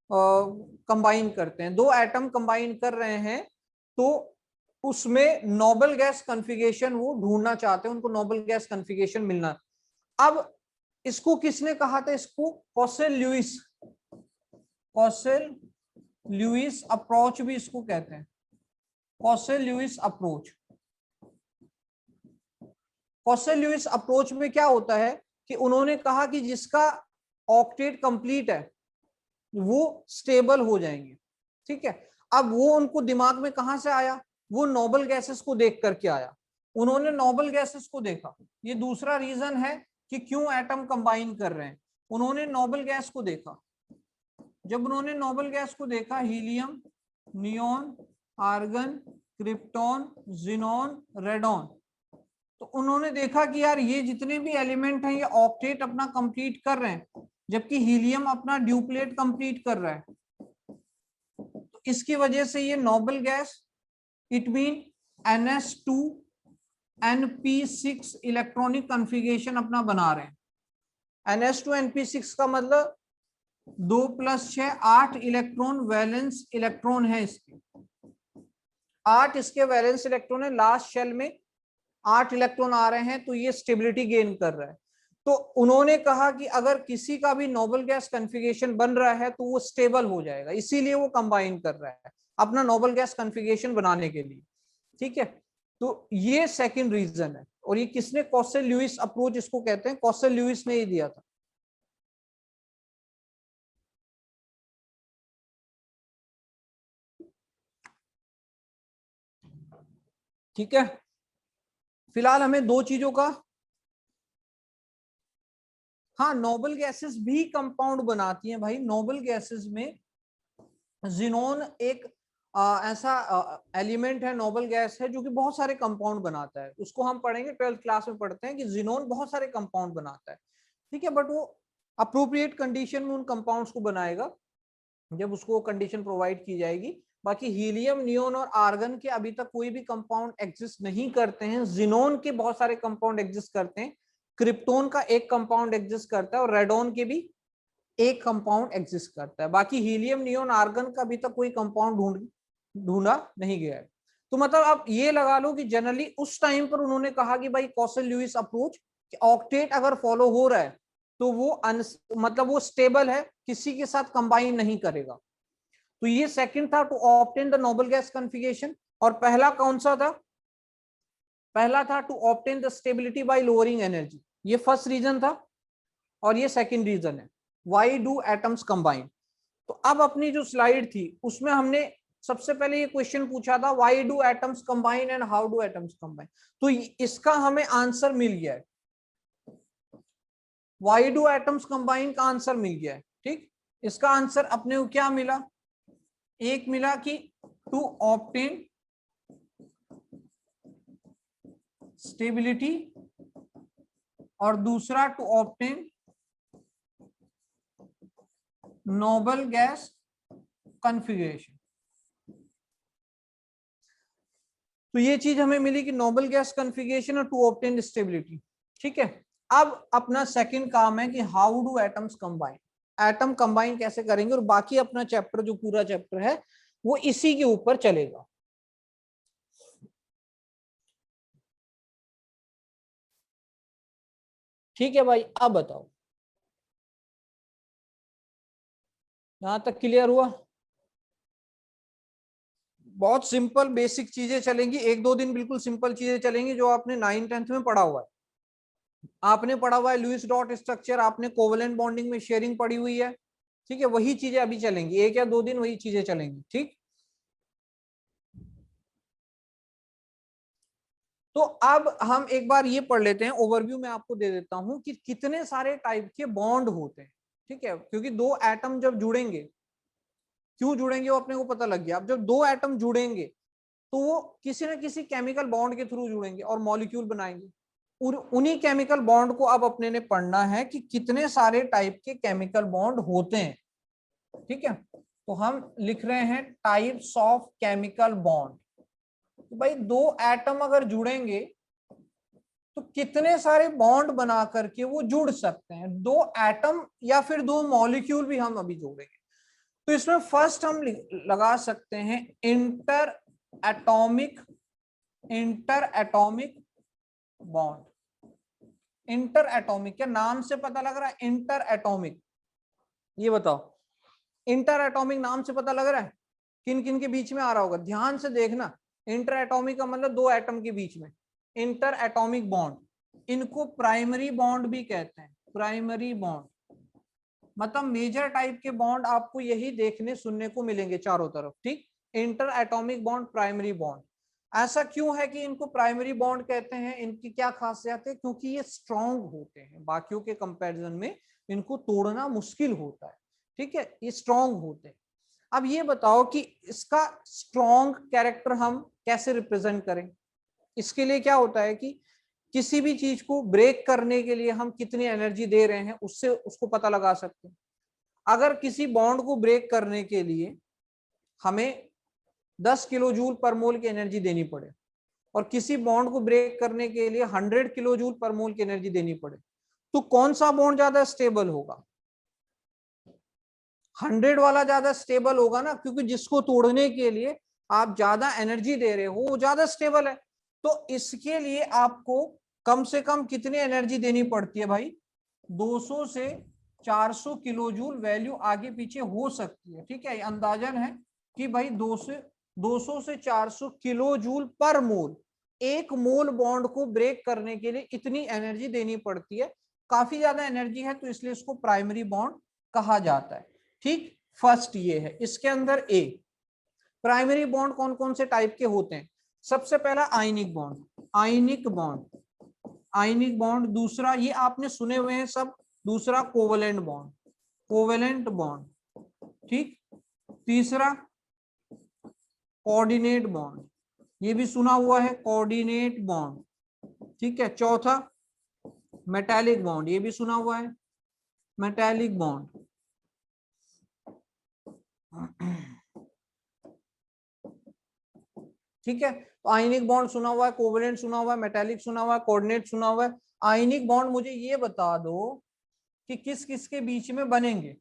कंबाइन करते हैं, दो एटम कंबाइन कर रहे हैं तो उसमें नोबल गैस कॉन्फ़िगरेशन वो ढूंढना चाहते हैं, उनको नोबल गैस कॉन्फ़िगरेशन मिलना। अब इसको किसने कहा था? इसको कॉसेल ल्यूइस, कॉसेल ल्यूइस अप्रोच भी इसको कहते हैं, कॉसेल ल्यूइस अप्रोच। कॉसेल ल्यूइस अप्रोच में क्या होता है कि उन्होंने कहा कि जिसका ऑक्टेट कंप्लीट है वो स्टेबल हो जाएंगे। ठीक है, अब वो उनको दिमाग में कहां से आया, वो नोबल गैसेस को देख करके आया, उन्होंने नोबल गैसेस को देखा। ये दूसरा रीजन है कि क्यों एटम कंबाइन कर रहे हैं, उन्होंने नोबल गैस को देखा। जब उन्होंने नोबल गैस को देखा, helium, neon, argon, krypton, xenon, radon, तो उन्होंने देखा कि यार ये जितने भी एलिमेंट हैं ये ऑक्टेट अपना कंप्लीट कर रहे हैं, जबकि हीलियम अपना ड्यूप्लेट कंप्लीट कर रहा है। तो इसकी वजह से ये noble gas, it mean NS2 NP6 electronic configuration अपना बना रहे हैं। NS2 NP6 का मतलब 2+6 8 इलेक्ट्रॉन वैलेंस इलेक्ट्रॉन है इसके, 8 इसके वैलेंस इलेक्ट्रॉन है, लास्ट शेल में 8 इलेक्ट्रॉन आ रहे हैं, तो ये स्टेबिलिटी गेन कर रहा है। तो उन्होंने कहा कि अगर किसी का भी नोबल गैस कॉन्फ़िगरेशन बन रहा है तो वो स्टेबल हो जाएगा, इसीलिए वो कंबाइन कर रहा है अपना नोबल गैस कॉन्फ़िगरेशन बनाने के लिए। ठीक है, तो ये सेकंड रीजन है। और ये किसने, कॉसेल ल्यूइस अप्रोच इसको कहते हैं, कॉसेल ल्यूइस ने ये दिया था। ठीक है, फिलहाल हमें दो चीजों का, हाँ नोबल गैसेस भी कंपाउंड बनाती हैं भाई। नोबल गैसेस में जिनोन एक ऐसा एलिमेंट है, नोबल गैस है, जो कि बहुत सारे कंपाउंड बनाता है। उसको हम पढ़ेंगे 12th क्लास में, पढ़ते हैं कि जिनोन बहुत सारे कंपाउंड बनाता है। ठीक है, बट वो अप्रोप्रिएट कंडीशन में उन कंपाउंड्स को बनाएगा जब उसको कंडीशन प्रोवाइड की जाएगी। बाकी हीलियम, नियोन और आर्गन के अभी तक कोई भी कंपाउंड एग्जिस्ट नहीं करते हैं। जिनोन के बहुत सारे कंपाउंड एग्जिस्ट करते हैं, क्रिप्टोन का एक कंपाउंड एग्जिस्ट करता है और रेडोन के भी एक कंपाउंड एग्जिस्ट करता है। बाकी हीलियम, नियोन, आर्गन का अभी तक कोई कंपाउंड ढूंढा नहीं गया है। तो मतलब आप ये लगा लो कि जनरली उस टाइम पर उन्होंने कहा कि भाई कॉसेल ल्यूइस अप्रोच, ऑक्टेट अगर फॉलो हो रहा है तो वो मतलब वो स्टेबल है, किसी के साथ कंबाइन नहीं करेगा। तो ये सेकंड था, to obtain the noble gas configuration. और पहला कौन सा था, पहला था to obtain the stability by lowering energy, ये फर्स्ट रीजन था। और ये सेकंड रीजन है, व्हाई डू एटम्स कंबाइन। तो अब अपनी जो स्लाइड थी उसमें हमने सबसे पहले ये क्वेश्चन पूछा था, why do atoms combine and how do atoms combine. तो इसका हमें आंसर मिल गया है, व्हाई डू एटम्स कंबाइन का आंसर मिल गया है। ठीक, इसका आंसर अपने को क्या मिला, एक मिला कि टू ऑब्टेन स्टेबिलिटी और दूसरा to obtain noble gas configuration. तो ये चीज हमें मिली कि नोबल गैस कॉन्फ़िगरेशन और टू ऑब्टेन स्टेबिलिटी। ठीक है, अब अपना सेकंड काम है कि how do atoms combine, atom combine कैसे करेंगे। और बाकी अपना चैप्टर जो पूरा चैप्टर है वो इसी के ऊपर चलेगा। ठीक है भाई, अब बताओ यहां तक क्लियर हुआ। बहुत सिंपल बेसिक चीजें चलेंगी, एक दो दिन बिल्कुल सिंपल चीजें चलेंगी जो आपने 9th-10th में पढ़ा हुआ है। आपने पढ़ा हुआ है लुईस डॉट स्ट्रक्चर, आपने कोवेलेंट बॉन्डिंग में शेयरिंग पढ़ी हुई है। ठीक है, वही चीजें अभी चलेंगी, एक या दो दिन वही चीजें चलेंगी। ठीक, तो अब हम एक बार ये पढ़ लेते हैं, ओवरव्यू में आपको दे देता हूं कि कितने सारे टाइप के बॉन्ड होते हैं। ठीक है, क्योंकि दो एटम जब जुड़ेंगे, क्यों जुड़ेंगे वो अपने को पता लग गया। अब जब दो एटम जुड़ेंगे तो वो किसी न किसी केमिकल बॉन्ड के थ्रू जुड़ेंगे और मॉलिक्यूल बनाएंगे। और उन्हीं केमिकल बॉन्ड को अब अपने ने पढ़ना है कि कितने सारे टाइप के केमिकल बॉन्ड होते हैं। ठीक है, तो हम लिख रहे हैं टाइप्स ऑफ केमिकल बॉन्ड। तो भाई दो एटम अगर जुड़ेंगे तो कितने सारे बॉन्ड बना करके वो जुड़ सकते हैं, दो एटम या फिर दो मॉलिक्यूल भी हम अभी जोड़ेंगे। तो इसमें फर्स्ट हम लगा सकते हैं inter atomic bond. Inter atomic, क्या नाम से पता लग रहा है इंटर एटॉमिक, ये बताओ इंटर एटॉमिक नाम से पता लग रहा है किन किन के बीच में आ रहा होगा, ध्यान से देखना। इंटर एटॉमिक का मतलब दो एटम के बीच में इंटर एटॉमिक बॉन्ड, इनको प्राइमरी बॉन्ड भी कहते हैं, प्राइमरी बॉन्ड। मतलब मेजर टाइप के बॉन्ड आपको यही देखने सुनने को मिलेंगे चारों तरफ, ठीक। Inter atomic bond, primary bond, ऐसा क्यों है कि इनको प्राइमरी बॉन्ड कहते हैं, इनकी क्या खासियत है? क्योंकि ये स्ट्रॉन्ग होते हैं, बाकियों के कंपैरिजन में इनको तोड़ना मुश्किल होता है, ठीक है, ये स्ट्रॉन्ग होते हैं। अब ये बताओ कि इसका स्ट्रॉन्ग कैरेक्टर हम कैसे रिप्रेजेंट करें? इसके लिए क्या होता है कि किसी भी चीज को ब्रेक करने के लिए हम कितनी एनर्जी दे रहे हैं उससे उसको पता लगा सकते हैं। अगर किसी बॉन्ड को ब्रेक करने के लिए हमें 10 किलो जूल पर मोल की एनर्जी देनी पड़े और किसी बॉन्ड को ब्रेक करने के लिए 100 किलो जूल पर मोल की एनर्जी देनी पड़े, तो कौन सा बॉन्ड ज्यादा स्टेबल होगा? 100 वाला ज्यादा स्टेबल होगा ना, क्योंकि जिसको तोड़ने के लिए आप ज्यादा एनर्जी दे रहे हो वो ज्यादा स्टेबल है। तो इसके लिए आपको कम से कम कितनी एनर्जी देनी पड़ती है भाई? 200 से 400 किलो जूल वैल्यू आगे पीछे हो सकती है, ठीक है। अंदाजन है कि भाई 200 से 400 किलो जूल पर मोल, एक मोल बॉन्ड को ब्रेक करने के लिए इतनी एनर्जी देनी पड़ती है। काफी ज्यादा एनर्जी है, तो इसलिए इसको प्राइमरी बॉन्ड कहा जाता है, ठीक। फर्स्ट ये है, इसके अंदर ए प्राइमरी बॉन्ड कौन कौन से टाइप के होते हैं? सबसे पहला ionic bond, ionic bond, ionic bond. दूसरा ये आपने सुने हुए हैं सब, दूसरा कोवेलेंट बॉन्ड, कोवेलेंट बॉन्ड, ठीक। तीसरा कोऑर्डिनेट बॉन्ड, ये भी सुना हुआ है, कोऑर्डिनेट बॉन्ड, ठीक है। चौथा मेटालिक बॉन्ड, ये भी सुना हुआ है, मेटालिक बॉन्ड। ठीक है, तो आयनिक बॉन्ड सुना हुआ है, कोवेलेंट सुना हुआ है, मेटालिक सुना हुआ है, कोऑर्डिनेट सुना हुआ है। आयनिक बॉन्ड मुझे ये बता दो कि किस किस के बीच में बनेंगे?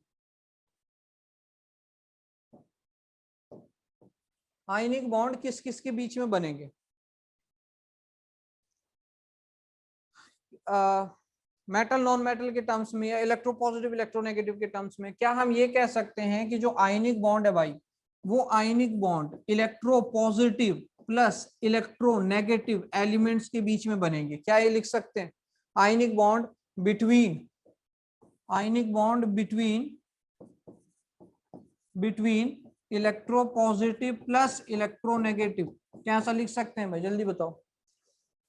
आयनिक बॉन्ड किस किस के बीच में बनेंगे? मेटल नॉन मेटल के टर्म्स में या इलेक्ट्रोपॉजिटिव इलेक्ट्रोनेगेटिव के टर्म्स में क्या हम ये कह सकते हैं कि जो आयनिक बॉन्ड है भाई, वो ionic bond electropositive plus electronegative elements के बीच में बनेंगे? क्या ये लिख सकते हैं? Ionic bond between, ionic bond between, between electropositive plus electronegative, क्या ऐसा लिख सकते हैं भाई? जल्दी बताओ।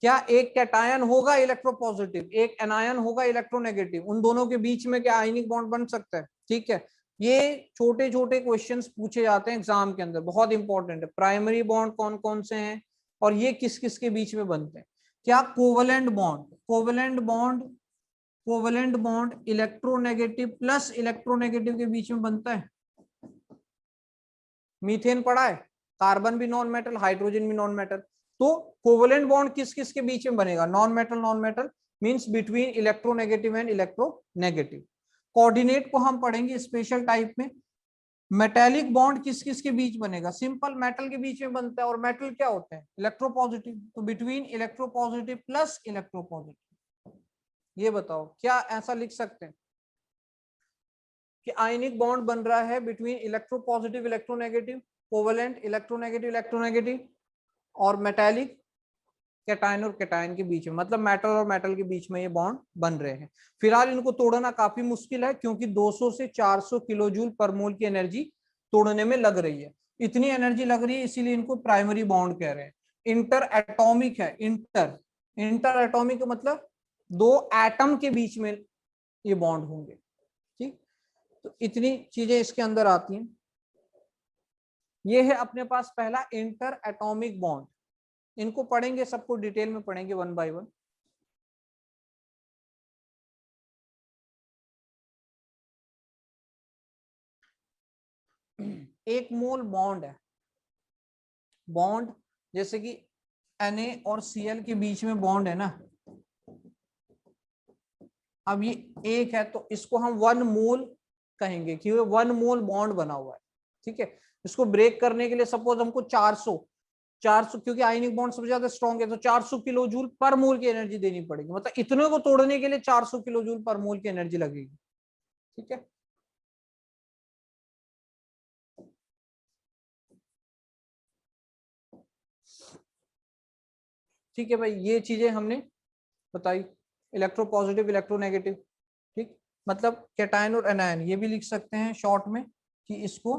क्या एक कैटायन होगा इलेक्ट्रोपॉजिटिव, एक एनायन होगा इलेक्ट्रोनेगेटिव, उन दोनों के बीच में क्या आयनिक बॉन्ड बन सकता है? ठीक है, ये छोटे छोटे क्वेश्चंस पूछे जाते हैं एग्जाम के अंदर, बहुत इंपॉर्टेंट है। प्राइमरी बॉन्ड कौन कौन से हैं और ये किस किस के बीच में बनते हैं? क्या covalent bond, covalent bond, covalent bond electronegative plus electronegative के बीच में बनता है? मीथेन पढ़ा है, कार्बन भी नॉन मेटल, हाइड्रोजन भी नॉन मेटल। तो कोवेलेंट बॉन्ड किस किस के बीच में बनेगा? Non metal, non metal means between electronegative and electronegative. Coordinate को हम पढ़ेंगे स्पेशल टाइप में। मेटेलिक बॉन्ड किस किस के बीच बनेगा? सिंपल मेटल के बीच में बनता है, और मेटल क्या होते हैं? इलेक्ट्रोपॉजिटिव, तो बिटवीन इलेक्ट्रोपॉजिटिव प्लस इलेक्ट्रोपॉजिटिव। ये बताओ क्या ऐसा लिख सकते हैं कि आयनिक बॉन्ड बन रहा है between electropositive electronegative, covalent electronegative electronegative, और मेटालिक कैटायन और कैटायन के बीच में, मतलब मेटल और मेटल के बीच में ये बॉन्ड बन रहे हैं। फिलहाल इनको तोड़ना काफी मुश्किल है, क्योंकि 200 से 400 किलो जूल पर मोल की एनर्जी तोड़ने में लग रही है। इतनी एनर्जी लग रही है, इसीलिए इनको प्राइमरी बॉन्ड कह रहे हैं। इंटर एटॉमिक है, इंटर, इंटर एटॉमिक मतलब दो एटम के बीच में ये बॉन्ड होंगे, ठीक। तो इतनी चीजें इसके अंदर आती हैं। ये है अपने पास पहला इंटर एटॉमिक बॉन्ड। इनको पढ़ेंगे, सबको डिटेल में पढ़ेंगे वन बाय वन। एक मोल बॉन्ड है, बॉन्ड जैसे कि Na और Cl के बीच में बॉन्ड है ना। अब ये एक है तो इसको हम वन मोल कहेंगे कि वन मोल बॉन्ड बना हुआ है, ठीक है। इसको ब्रेक करने के लिए सपोज हमको 400, क्योंकि आयनिक बॉन्ड सबसे ज्यादा स्ट्रॉन्ग है, तो 400 किलो जूल पर मोल की एनर्जी देनी पड़ेगी। मतलब इतने को तोड़ने के लिए 400 किलो जूल पर मोल की एनर्जी लगेगी, ठीक है। ठीक है भाई, ये चीजें हमने बताई, इलेक्ट्रो पॉजिटिव इलेक्ट्रोनेगेटिव, ठीक। मतलब कैटायन और एनायन, ये भी लिख सकते हैं शॉर्ट में कि इसको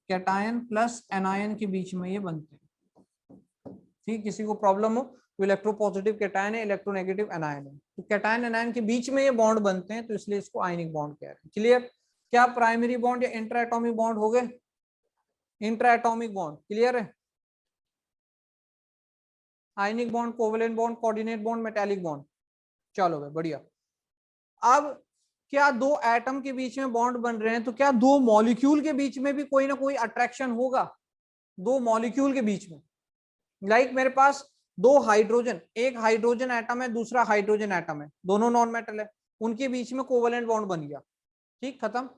कैटायन प्लस एनायन के बीच में ये बनते हैं। ठीक, किसी को प्रॉब्लम हो तो इलेक्ट्रोपॉजिटिव कैटायन है, इलेक्ट्रोनेगेटिव एनायन है, तो कैटायन एनायन के बीच में ये बॉन्ड बनते हैं, तो इसलिए इसको आयनिक बॉन्ड कह रहे हैं। क्लियर? क्या प्राइमरी बॉन्ड या इंट्रा एटॉमिक बॉन्ड हो गए? इंट्रा एटॉमिक बॉन्ड क्लियर है। Ionic bond, covalent bond, coordinate bond, metallic bond. चलो भाई बढ़िया। अब क्या दो एटम के बीच में बॉन्ड बन रहे हैं, तो क्या दो मॉलिक्यूल के बीच में भी कोई ना कोई अट्रैक्शन होगा? दो मॉलिक्यूल के बीच में, लाइक मेरे पास दो हाइड्रोजन, एक हाइड्रोजन एटम है, दूसरा हाइड्रोजन एटम है, दोनों नॉन मेटल है, उनके बीच में कोवेलेंट बॉन्ड बन गया। ठीक, खत्म।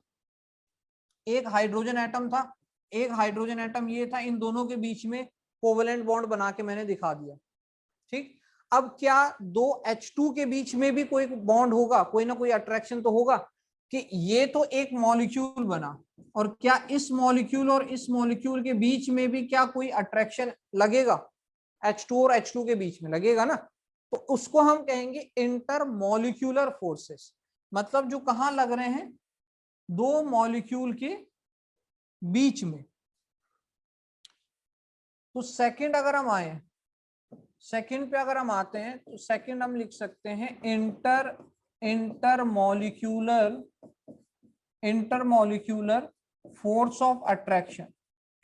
एक हाइड्रोजन एटम था, एक हाइड्रोजन एटम ये था, इन दोनों के बीच में कोवेलेंट बॉन्ड बना के मैंने दिखा दिया। ठीक, अब क्या दो H2 के बीच में भी कोई बॉन्ड होगा? कोई ना कोई अट्रैक्शन तो होगा कि ये तो एक मॉलिक्यूल बना, और क्या इस मॉलिक्यूल और इस मॉलिक्यूल के बीच में भी क्या कोई अट्रैक्शन लगेगा? H2 और H2 के बीच में लगेगा ना, तो उसको हम कहेंगे इंटरमॉलिक्यूलर फोर्सेस। मतलब जो कहां लग रहे हैं? दो मॉलिक्यूल के बीच में। तो सेकंड अगर हम आए, सेकंड पे अगर हम आते हैं, तो सेकंड हम लिख सकते हैं इंटरमॉलिक्यूलर फोर्स ऑफ अट्रैक्शन।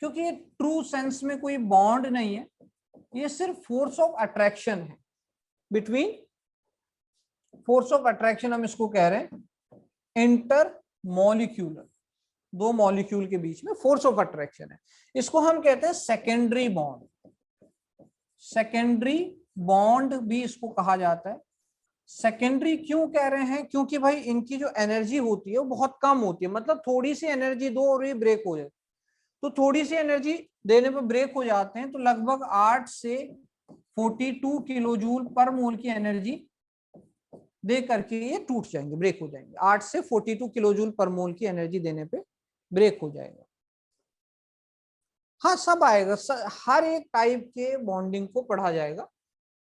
क्योंकि ये ट्रू सेंस में कोई बॉन्ड नहीं है, ये सिर्फ फोर्स ऑफ अट्रैक्शन है बिटवीन, फोर्स ऑफ अट्रैक्शन हम इसको कह रहे हैं इंटरमॉलिक्यूलर, दो मॉलिक्यूल के बीच में फोर्स ऑफ अट्रैक्शन है। इसको हम कहते हैं सेकेंडरी बॉन्ड। सेकेंडरी बॉन्ड भी इसको कहा जाता है। सेकेंडरी क्यों कह रहे हैं? क्योंकि भाई इनकी जो एनर्जी होती है वो बहुत कम होती है, मतलब थोड़ी सी एनर्जी दो और ये ब्रेक हो जाए, तो थोड़ी सी एनर्जी देने पर ब्रेक हो जाते हैं, तो लगभग 8 से 42 किलो जूल पर मोल की एनर्जी दे करके ये टूट जाएंगे, ब्रेक हो जाएंगे। 8 से 42 किलो जूल पर मोल की एनर्जी देने पे ब्रेक हो जाएगा। हाँ, सब आएगा, हर एक टाइप के बॉन्डिंग को पढ़ा जाएगा।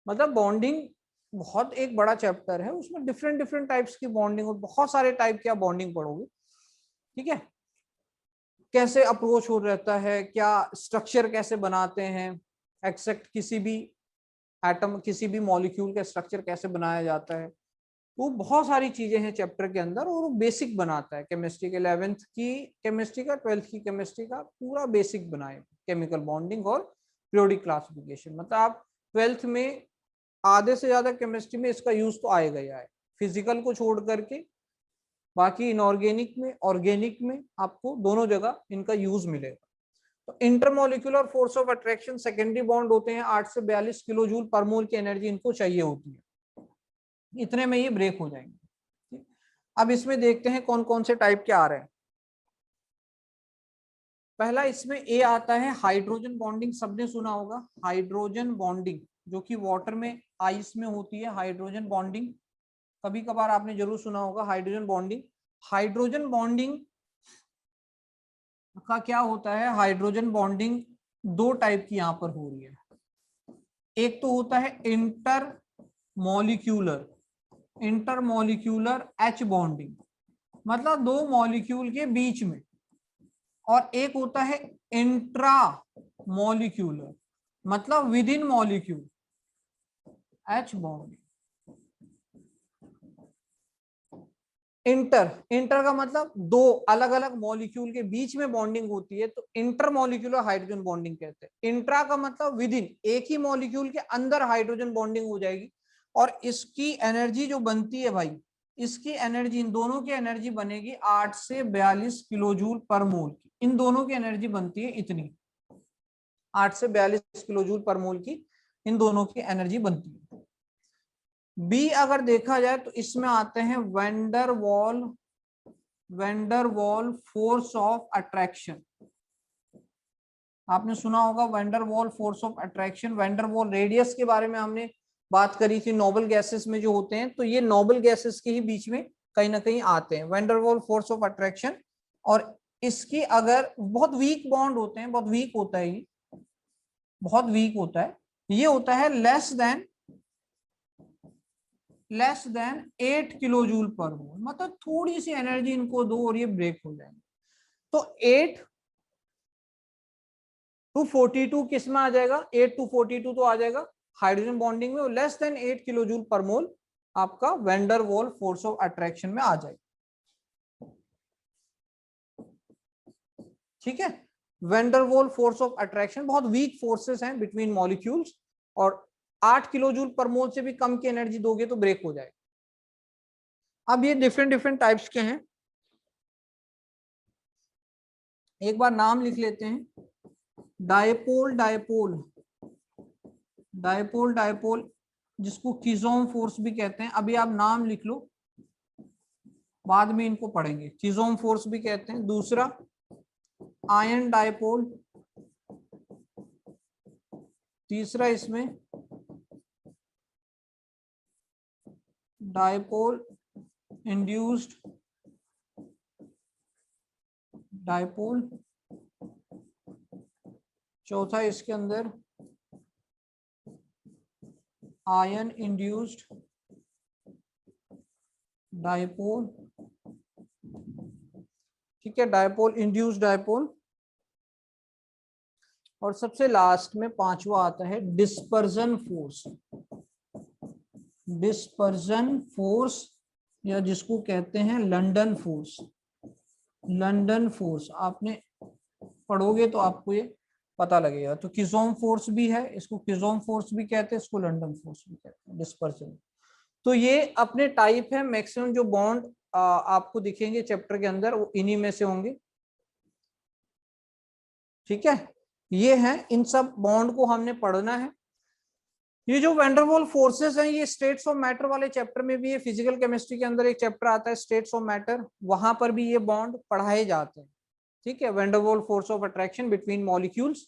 मतलब बॉन्डिंग बहुत एक बड़ा चैप्टर है, उसमें डिफरेंट डिफरेंट टाइप्स की बॉन्डिंग, और बहुत सारे टाइप की आप बॉन्डिंग पढ़ोगे। ठीक है, कैसे अप्रोच हो रहता है, क्या स्ट्रक्चर कैसे बनाते हैं, एक्सेप्ट किसी भी एटम, किसी भी मॉलिक्यूल का स्ट्रक्चर कैसे बनाया जाता है, वो बहुत सारी चीजें हैं चैप्टर के अंदर, और वो बेसिक बनाता है केमिस्ट्री के 11th की केमिस्ट्री का, 12th की केमिस्ट्री का पूरा बेसिक बनाए, केमिकल बॉन्डिंग और पीरियोडिक क्लासिफिकेशन। मतलब आप 12th में आधे से ज्यादा केमिस्ट्री में इसका यूज तो आएगा ही आएगा, फिजिकल को छोड़ करके, बाकी इनऑर्गेनिक में, ऑर्गेनिक में आपको दोनों जगह इनका यूज मिलेगा। तो intermolecular force of attraction, secondary bond होते हैं, 8 से 42 किलो जूल पर मोल की एनर्जी इनको चाहिए होती है, इतने में ये ब्रेक हो जाएंगे। अब इसमें देखते हैं कौन कौन से टाइप के आ रहे हैं। पहला इसमें ए आता है हाइड्रोजन बॉन्डिंग, सबने सुना होगा हाइड्रोजन बॉन्डिंग, जो कि वाटर में, आइस में होती है हाइड्रोजन बॉन्डिंग, कभी कभार आपने जरूर सुना होगा हाइड्रोजन बॉन्डिंग। हाइड्रोजन बॉन्डिंग का क्या होता है? हाइड्रोजन बॉन्डिंग दो टाइप की यहां पर हो रही है। एक तो होता है इंटरमॉलिक्यूलर एच बॉन्डिंग, मतलब दो मॉलिक्यूल के बीच में, और एक होता है इंट्रा मॉलिक्यूलर, मतलब with in molecule H bonding. Inter का मतलब दो अलग अलग मॉलिक्यूल के बीच में बॉन्डिंग होती है, तो इंटर मॉलिक्यूलर हाइड्रोजन बॉन्डिंग कहते हैं। इंट्रा का मतलब विद इन, एक ही मॉलिक्यूल के अंदर हाइड्रोजन बॉन्डिंग हो जाएगी, और इसकी एनर्जी जो बनती है भाई, इसकी एनर्जी, इन दोनों की एनर्जी बनेगी 8 से 42 किलो जूल पर मोल की, इन दोनों की एनर्जी बनती है इतनी, 8 से 42 किलो जूल पर मोल की इन दोनों की एनर्जी बनती है। बी अगर देखा जाए तो इसमें आते हैं वेंडरवॉल फोर्स ऑफ अट्रैक्शन। आपने सुना होगा Van der Waals force of attraction. Van der Waals radius के बारे में हमने बात करी थी, नोबल गैसेस में जो होते हैं, तो ये नोबल गैसेस के ही बीच में कहीं ना कहीं आते हैं वेंडरवॉल फोर्स ऑफ अट्रैक्शन। और इसकी अगर बहुत वीक बॉन्ड होते हैं, बहुत वीक होता है, ये बहुत वीक होता है, ये होता है less than less than 8 kilo joule per mole, मतलब थोड़ी सी एनर्जी इनको दो और ये ब्रेक हो जाएंगे। तो 8 to 42 किस में आ जाएगा, 8 to 42 तो आ जाएगा हाइड्रोजन बॉन्डिंग में, less than 8 kilo joule per mole आपका van der Waals force of attraction में आ जाएगा। ठीक है, van der Waals force of attraction बहुत वीक फोर्सेस हैं बिटवीन मॉलिक्यूल्स, और 8 किलो जूल पर मोल से भी कम की एनर्जी दोगे तो ब्रेक हो जाएगा। अब ये डिफरेंट डिफरेंट टाइप्स के हैं, एक बार नाम लिख लेते हैं। डायपोल डायपोल डायपोल डायपोल जिसको किजोम फोर्स भी कहते हैं, अभी आप नाम लिख लो, बाद में इनको पढ़ेंगे। किजोम फोर्स भी कहते हैं। दूसरा आयन डायपोल, तीसरा इसमें डायपोल इंड्यूस्ड डायपोल, चौथा इसके अंदर आयन इंड्यूस्ड डायपोल। ठीक है, डायपोल इंड्यूस्ड डायपोल। और सबसे लास्ट में पांचवा आता है डिस्पर्जन फोर्स। डिस्पर्जन फोर्स या जिसको कहते हैं लंदन फोर्स। लंदन फोर्स आपने पढ़ोगे तो आपको ये पता लगेगा। तो किजोम फोर्स भी है, इसको किजोम फोर्स भी कहते हैं, इसको लंदन फोर्स भी कहते हैं, डिस्पर्जन। तो ये अपने टाइप है। मैक्सिमम जो बॉन्ड आपको दिखेंगे चैप्टर के अंदर वो इन्हीं में से होंगे। ठीक है, ये है, इन सब बॉन्ड को हमने पढ़ना है। ये जो वैंडरवॉल फोर्सेस हैं ये स्टेट्स ऑफ मैटर वाले चैप्टर में भी है। फिजिकल केमिस्ट्री के अंदर एक चैप्टर आता है स्टेट्स ऑफ मैटर, वहां पर भी ये बॉन्ड पढ़ाए जाते हैं। ठीक है, van der Waals force of attraction between molecules,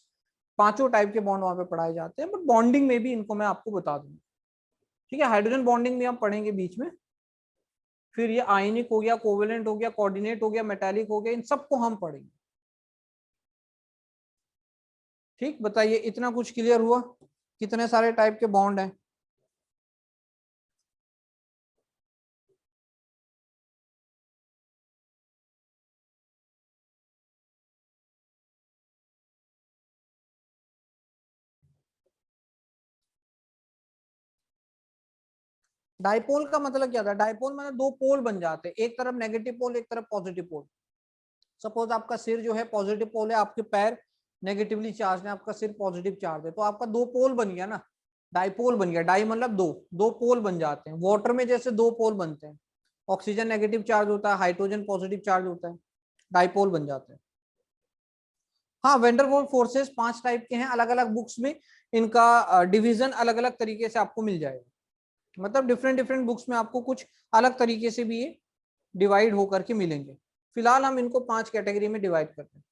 पांचों टाइप के बॉन्ड वहां पे पढ़ाए जाते हैं, बट बॉन्डिंग में भी इनको मैं आपको बता दूंगा। ठीक है, हाइड्रोजन बॉन्डिंग भी हम पढ़ेंगे बीच में। फिर ये आयनिक हो गया, कोवेलेंट हो गया, कोऑर्डिनेट हो गया, मेटालिक हो गया, इन सबको हम पढ़ेंगे। ठीक, बताइए इतना कुछ क्लियर हुआ? कितने सारे टाइप के बॉन्ड हैं? डाइपोल का मतलब क्या था? डाइपोल मतलब दो पोल बन जाते हैं, एक तरफ नेगेटिव पोल, एक तरफ पॉजिटिव पोल। सपोज आपका सिर जो है पॉजिटिव पोल है, आपके पैर नेगेटिवली चार्ज है, आपका सिर पॉजिटिव चार्ज है, तो आपका दो पोल बन गया ना, डाइपोल बन गया। डाई मतलब दो, दो पोल बन जाते हैं। वाटर में जैसे दो पोल बनते हैं, ऑक्सीजन नेगेटिव चार्ज होता है, हाइड्रोजन पॉजिटिव चार्ज होता है, डाइपोल बन जाते हैं। हाँ, वेंडरवॉल फोर्सेस 5 टाइप के हैं, अलग अलग बुक्स में इनका डिवीजन अलग अलग तरीके से आपको मिल जाएगा। मतलब डिफरेंट डिफरेंट बुक्स में आपको कुछ अलग तरीके से भी ये डिवाइड होकर के मिलेंगे। फिलहाल हम इनको 5 कैटेगरी में डिवाइड करते हैं।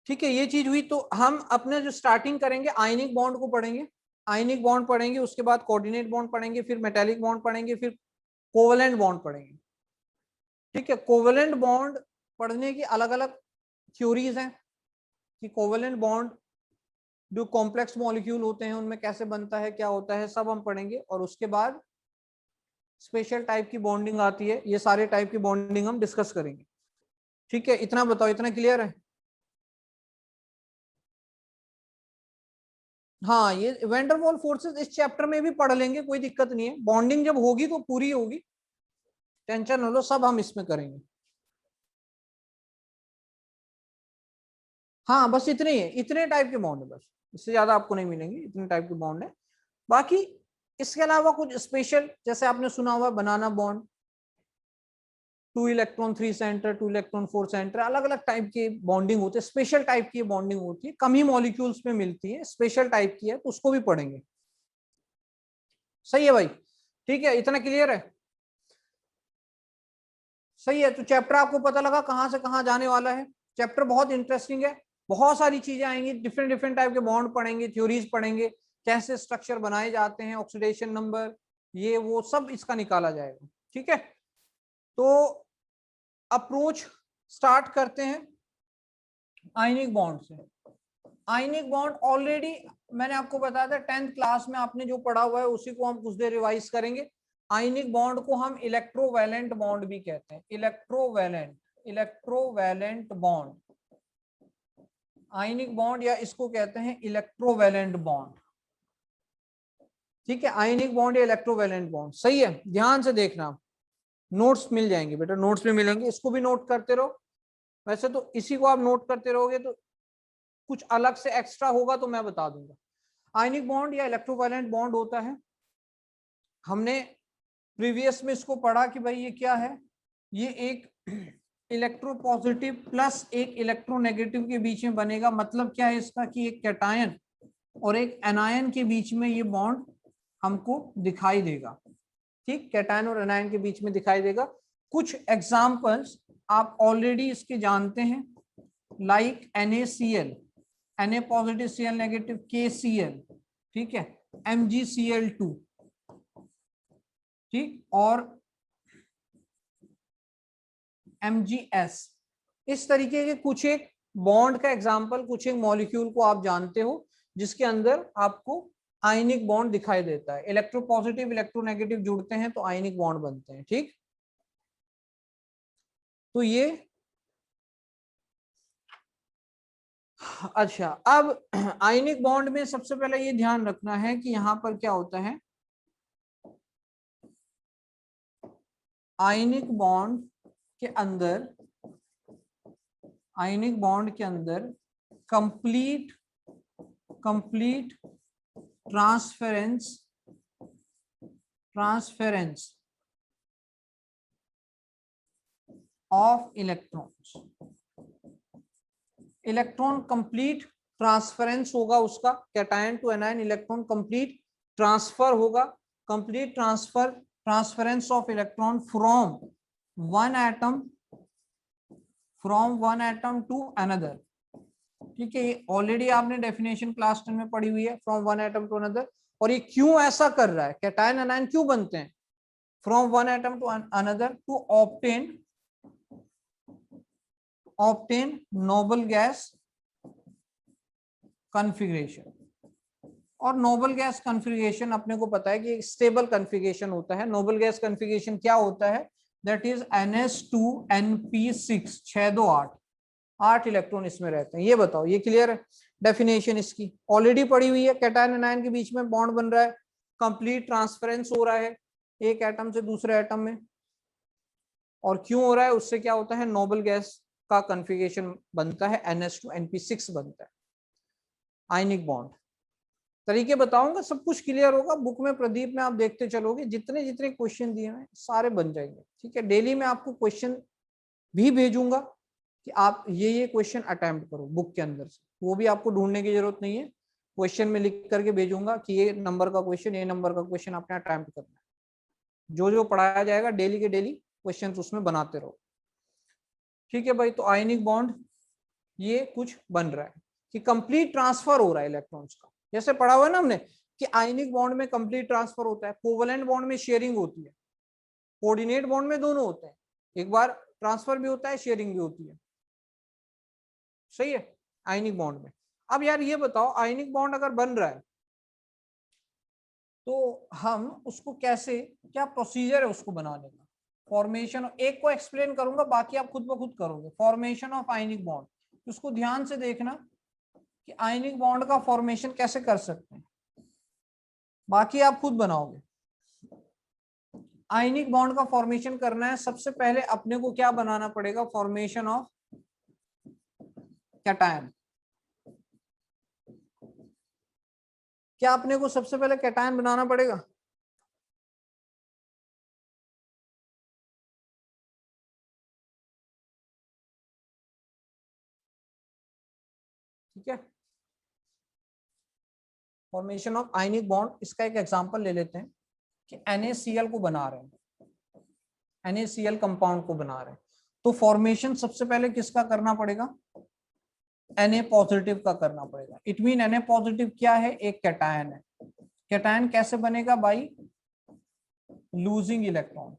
ठीक है, ये चीज हुई। तो हम अपने जो स्टार्टिंग करेंगे आयनिक बॉन्ड को पढ़ेंगे, आयनिक बॉन्ड पढ़ेंगे, उसके बाद कोऑर्डिनेट बॉन्ड पढ़ेंगे, फिर मेटालिक बॉन्ड पढ़ेंगे, फिर कोवेलेंट बॉन्ड पढ़ेंगे। ठीक है, कोवेलेंट बॉन्ड पढ़ने की अलग अलग थ्योरीज हैं कि कोवेलेंट बॉन्ड जो कॉम्प्लेक्स मॉलिक्यूल होते हैं उनमें कैसे बनता है, क्या होता है, सब हम पढ़ेंगे। और उसके बाद स्पेशल टाइप की बॉन्डिंग आती है, ये सारे टाइप की बॉन्डिंग हम डिस्कस करेंगे। ठीक है, इतना बताओ, इतना क्लियर है? हाँ, ये वेंडरवॉल फोर्सेस इस चैप्टर में भी पढ़ लेंगे, कोई दिक्कत नहीं है। बॉन्डिंग जब होगी तो पूरी होगी, टेंशन न लो, सब हम इसमें करेंगे। हाँ, बस इतने ही है, इतने टाइप के बॉन्ड है बस, इससे ज्यादा आपको नहीं मिलेंगे, इतने टाइप के बॉन्ड है। बाकी इसके अलावा कुछ स्पेशल, जैसे आपने सुना हुआ banana bond, 2 electron 3 centre, 2 electron 4 centre, अलग अलग टाइप की बॉन्डिंग होती है, स्पेशल टाइप की बॉन्डिंग होती है, कम ही मॉलिक्यूल्स में मिलती है, स्पेशल टाइप की है, तो उसको भी पढ़ेंगे। सही है भाई? ठीक है, इतना क्लियर है? सही है, तो चैप्टर आपको पता लगा कहां से कहां जाने वाला है। चैप्टर बहुत इंटरेस्टिंग है, बहुत सारी चीजें आएंगी, डिफरेंट डिफरेंट टाइप के बॉन्ड पढ़ेंगे, थ्योरीज पढ़ेंगे, कैसे स्ट्रक्चर बनाए जाते हैं, ऑक्सीडेशन नंबर, ये वो सब इसका निकाला जाएगा। ठीक है, तो अप्रोच स्टार्ट करते हैं आयनिक बॉन्ड से। आयनिक बॉन्ड ऑलरेडी मैंने आपको बताया था 10th क्लास में आपने जो पढ़ा हुआ है उसी को हम कुछ देर रिवाइज करेंगे। आयनिक बॉन्ड को हम इलेक्ट्रोवैलेंट बॉन्ड भी कहते हैं, इलेक्ट्रोवैलेंट बॉन्ड, आयनिक बॉन्ड या इसको कहते हैं इलेक्ट्रोवैलेंट बॉन्ड। ठीक है, आयनिक बॉन्ड या इलेक्ट्रोवैलेंट बॉन्ड, सही है। ध्यान से देखना, नोट्स मिल जाएंगे बेटा, नोट्स में मिलेंगे, इसको भी नोट करते रहो। वैसे तो इसी को आप नोट करते रहोगे तो कुछ अलग से एक्स्ट्रा होगा तो मैं बता दूंगा। आयनिक बॉन्ड या इलेक्ट्रोवैलेंट बॉन्ड होता है, हमने प्रीवियस में इसको पढ़ा कि भाई ये क्या है, ये एक इलेक्ट्रोपॉजिटिव प्लस एक इलेक्ट्रोनेगेटिव के बीच में बनेगा। मतलब क्या है इसका कि एक कैटायन और एक एनायन के बीच में ये बॉन्ड हमको दिखाई देगा। ठीक, कैटायन और एनायन के बीच में दिखाई देगा। कुछ एग्जांपल्स आप ऑलरेडी इसके जानते हैं, like NaCl, Na positive Cl negative, KCl, ठीक है, MgCl2, ठीक, और MgS। इस तरीके के कुछ एक बॉन्ड का एग्जांपल, कुछ एक मॉलिक्यूल को आप जानते हो जिसके अंदर आपको आयनिक बॉन्ड दिखाई देता है। इलेक्ट्रोपॉजिटिव इलेक्ट्रोनेगेटिव जुड़ते हैं तो आयनिक बॉन्ड बनते हैं। ठीक, तो ये अच्छा, अब आयनिक बॉन्ड में सबसे पहले ये ध्यान रखना है कि यहां पर क्या होता है, आयनिक बॉन्ड के अंदर, आयनिक बॉन्ड के अंदर complete transference of electrons, electron complete transference होगा उसका, cation to anion electron complete transfer होगा, complete transference of electron from one atom to another. ठीक है, ये ऑलरेडी आपने डेफिनेशन क्लास 10 में पढ़ी हुई है, from one atom to another. और ये क्यों ऐसा कर रहा है, कैटायन एनायन क्यों बनते हैं from one atom to another, to obtain noble gas configuration. और नोबल गैस कॉन्फ़िगरेशन अपने को पता है कि स्टेबल कॉन्फ़िगरेशन होता है। नोबल गैस कॉन्फ़िगरेशन क्या होता है, दैट इज NH2Np6, 6 2 8, 8 इलेक्ट्रॉन इसमें रहते हैं। ये बताओ, ये क्लियर है डेफिनेशन इसकी, ऑलरेडी पढ़ी हुई है। कैटायन एनायन के बीच में बॉन्ड बन रहा है, कंप्लीट ट्रांसफरेंस हो रहा है एक एटम से दूसरे एटम में, और क्यों हो रहा है, उससे क्या होता है, नोबल गैस का कॉन्फ़िगरेशन बनता है, NH2Np6 बनता है, आयनिक बॉन्ड। तरीके बताऊंगा, सब कुछ क्लियर होगा। बुक में प्रदीप में आप देखते चलोगे, जितने जितने क्वेश्चन दिए हैं सारे बन जाएंगे। ठीक है, डेली मैं आपको क्वेश्चन भी भेजूंगा कि आप ये क्वेश्चन अटेम्प्ट करो बुक के अंदर से, वो भी आपको ढूंढने की जरूरत नहीं है, क्वेश्चन में लिख करके भेजूंगा कि ये नंबर का क्वेश्चन, ये नंबर का क्वेश्चन आपने अटेम्प्ट करना है। जो जो पढ़ाया जाएगा डेली के डेली क्वेश्चन उसमें बनाते रहो। ठीक है भाई, तो आयनिक बॉन्ड ये कुछ बन रहा है कि कंप्लीट ट्रांसफर हो रहा है इलेक्ट्रॉन्स का, जैसे पढ़ा हुआ है ना हमने कि आयनिक बॉन्ड में कंप्लीट ट्रांसफर होता है, कोवेलेंट बॉन्ड में शेयरिंग होती है, कोऑर्डिनेट बॉन्ड में दोनों होते हैं, एक बार ट्रांसफर भी होता है शेयरिंग भी होती है। सही है, आयनिक बॉन्ड में। अब यार ये बताओ, आयनिक बॉन्ड अगर बन रहा है तो हम उसको कैसे, क्या प्रोसीजर है उसको बनाने का, फॉर्मेशन, एक को एक्सप्लेन करूंगा बाकी आप खुद ब खुद करोगे। फॉर्मेशन ऑफ आयनिक बॉन्ड, उसको ध्यान से देखना कि आयनिक बॉन्ड का फॉर्मेशन कैसे कर सकते हैं, बाकी आप खुद बनाओगे। आयनिक बॉन्ड का फॉर्मेशन करना है, सबसे पहले अपने को क्या बनाना पड़ेगा, फॉर्मेशन ऑफ कैटायन। क्या अपने को सबसे पहले कैटायन बनाना पड़ेगा, ठीक है। फॉर्मेशन ऑफ आयनिक बॉन्ड, इसका एक एग्जांपल ले लेते हैं कि NaCl को बना रहे हैं, NaCl कंपाउंड को बना रहे हैं, तो फॉर्मेशन सबसे पहले किसका करना पड़ेगा, Na पॉजिटिव का करना पड़ेगा। इट मीन Na पॉजिटिव क्या है, एक कैटायन है। कैटायन कैसे बनेगा, बाई लूजिंग इलेक्ट्रॉन।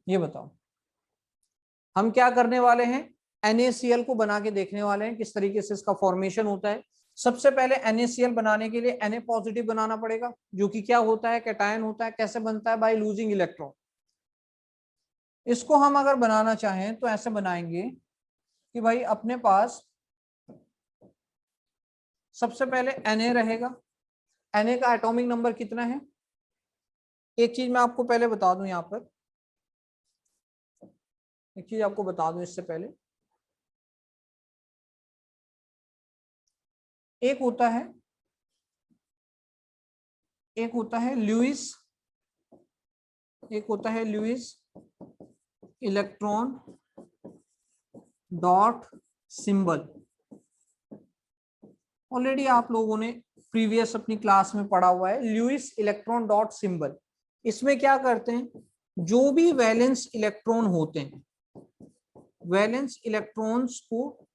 ये बताओ, हम क्या करने वाले हैं, NaCl को बना के देखने वाले हैं किस तरीके से इसका फॉर्मेशन होता है। सबसे पहले NaCl बनाने के लिए Na पॉजिटिव बनाना पड़ेगा, जो कि क्या होता है, कैटायन होता है। कैसे बनता है, बाय लूजिंग इलेक्ट्रॉन। इसको हम अगर बनाना चाहें तो ऐसे बनाएंगे कि भाई अपने पास सबसे पहले Na रहेगा। Na का एटॉमिक नंबर कितना है, एक चीज मैं आपको पहले बता दूं, यहां पर एक चीज आपको बता दूं इससे पहले, एक होता है Lewis electron dot symbol. Already आप लोगों ने प्रीवियस अपनी क्लास में पढ़ा हुआ है लुईस इलेक्ट्रॉन डॉट सिंबल। इसमें क्या करते हैं, जो भी वैलेंस इलेक्ट्रॉन होते हैं, वैलेंस इलेक्ट्रॉन्स को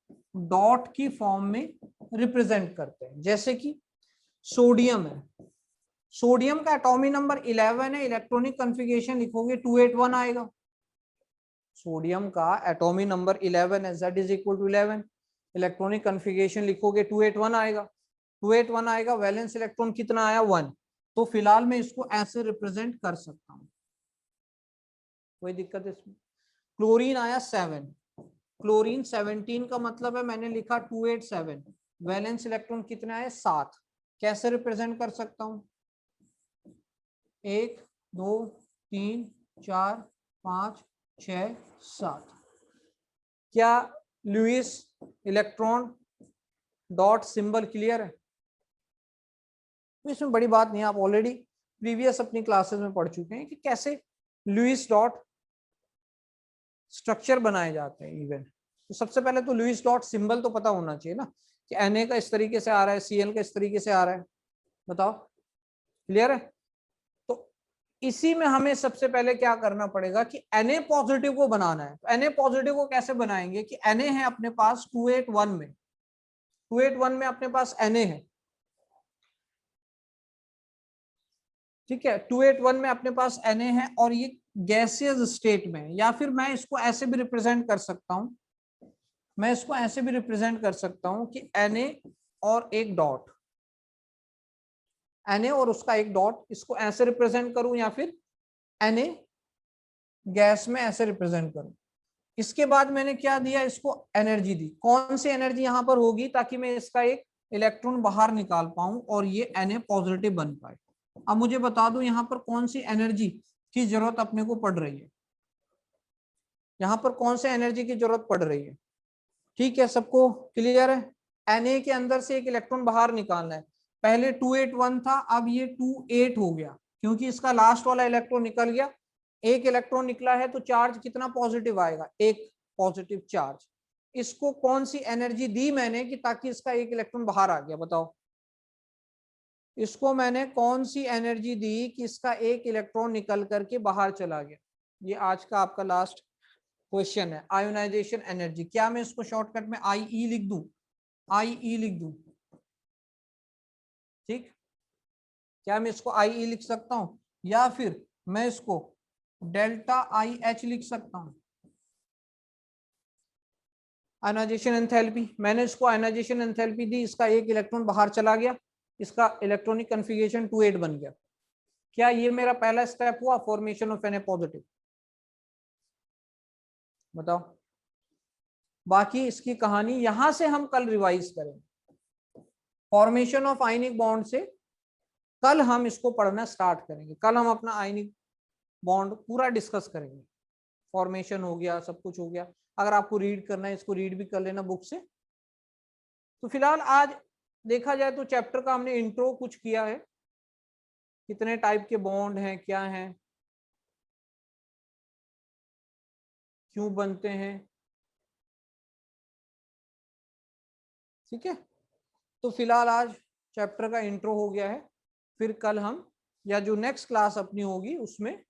डॉट की फॉर्म में रिप्रेजेंट करते हैं। जैसे कि सोडियम है, सोडियम का एटॉमिक नंबर 11 है, इलेक्ट्रॉनिक कॉन्फ़िगरेशन लिखोगे 281 आएगा। सोडियम का एटॉमिक नंबर 11 है, Z is equal to 11, electronic configuration लिखोगे 281 आएगा। 281 आएगा, वैलेंस इलेक्ट्रॉन कितना आया, 1। तो फिलहाल मैं इसको ऐसे रिप्रेजेंट कर सकता हूं, कोई दिक्कत इसमें। क्लोरीन आया 7, क्लोरीन 17 का मतलब है मैंने लिखा 287, वैलेंस इलेक्ट्रॉन कितना है, 7। कैसे रिप्रेजेंट कर सकता हूं, 1 2 3 4 5 6 7। क्या Lewis electron dot symbol clear है, इसमें बड़ी बात नहीं है, आप ऑलरेडी प्रीवियस अपनी क्लासेस में पढ़ चुके हैं कि कैसे लुईस डॉट स्ट्रक्चर बनाए जाते हैं इवन। तो सबसे पहले तो लुईस डॉट सिंबल तो पता होना चाहिए ना, कि Na का इस तरीके से आ रहा है, Cl का इस तरीके से आ रहा है, बताओ क्लियर है। तो इसी में हमें सबसे पहले क्या करना पड़ेगा कि Na पॉजिटिव को बनाना है। तो Na पॉजिटिव को कैसे बनाएंगे कि Na है अपने पास 281 में, 281 में अपने पास Na है, ठीक है, 281 में अपने पास Na है और ये गैसियस स्टेट में है। या फिर मैं इसको ऐसे भी रिप्रेजेंट कर सकता हूं, मैं इसको ऐसे भी रिप्रेजेंट कर सकता हूं कि Na और एक डॉट, Na और उसका एक डॉट, इसको ऐसे रिप्रेजेंट करूं या फिर Na गैस में ऐसे रिप्रेजेंट करूं। इसके बाद मैंने क्या दिया, इसको एनर्जी दी। कौन सी एनर्जी यहां पर होगी, ताकि मैं इसका एक इलेक्ट्रॉन बाहर निकाल पाऊं और ये Na पॉजिटिव बन पाए। अब मुझे बता दूं यहां पर कौन सी एनर्जी की जरूरत अपने को पड़ रही है, यहां पर कौन सी एनर्जी की जरूरत पड़ रही है, ठीक है, सबको क्लियर है। Na के अंदर से एक इलेक्ट्रॉन बाहर निकालना है। पहले 281 था, अब ये 28 हो गया, क्योंकि इसका लास्ट वाला इलेक्ट्रॉन निकल गया। एक इलेक्ट्रॉन निकला है तो चार्ज कितना पॉजिटिव आएगा, एक पॉजिटिव चार्ज। इसको कौन सी एनर्जी दी मैंने कि ताकि इसका एक इलेक्ट्रॉन बाहर आ गया, बताओ। इसको मैंने कौन सी एनर्जी दी कि इसका एक इलेक्ट्रॉन निकल करके बाहर चला गया। ये आज का आपका लास्ट क्वेश्चन है, आयोनाइजेशन एनर्जी। क्या मैं इसको शॉर्टकट में IE लिख दूं, IE लिख दूं, ठीक, क्या मैं इसको IE लिख सकता हूं, या फिर मैं इसको डेल्टा IH लिख सकता हूं। आयोनाइजेशन एंथैल्पी, मैंने इसको आयोनाइजेशन एंथैल्पी दी, इसका एक इलेक्ट्रॉन बाहर चला गया, इसका इलेक्ट्रॉनिक कॉन्फ़िगरेशन 28 बन गया। क्या ये मेरा पहला स्टेप हुआ, फॉर्मेशन ऑफ Na पॉजिटिव, बताओ। बाकी इसकी कहानी यहां से हम कल रिवाइज करेंगे, फॉर्मेशन ऑफ आयनिक बॉन्ड से कल हम इसको पढ़ना स्टार्ट करेंगे। कल हम अपना आयनिक बॉन्ड पूरा डिस्कस करेंगे, फॉर्मेशन हो गया, सब कुछ हो गया। अगर आपको रीड करना है, इसको रीड भी कर लेना बुक से। तो फिलहाल आज देखा जाए तो चैप्टर का हमने इंट्रो कुछ किया है, कितने टाइप के बॉन्ड हैं, क्या हैं, क्यों बनते हैं, ठीक है। तो फिलहाल आज चैप्टर का इंट्रो हो गया है, फिर कल हम या जो नेक्स्ट क्लास अपनी होगी उसमें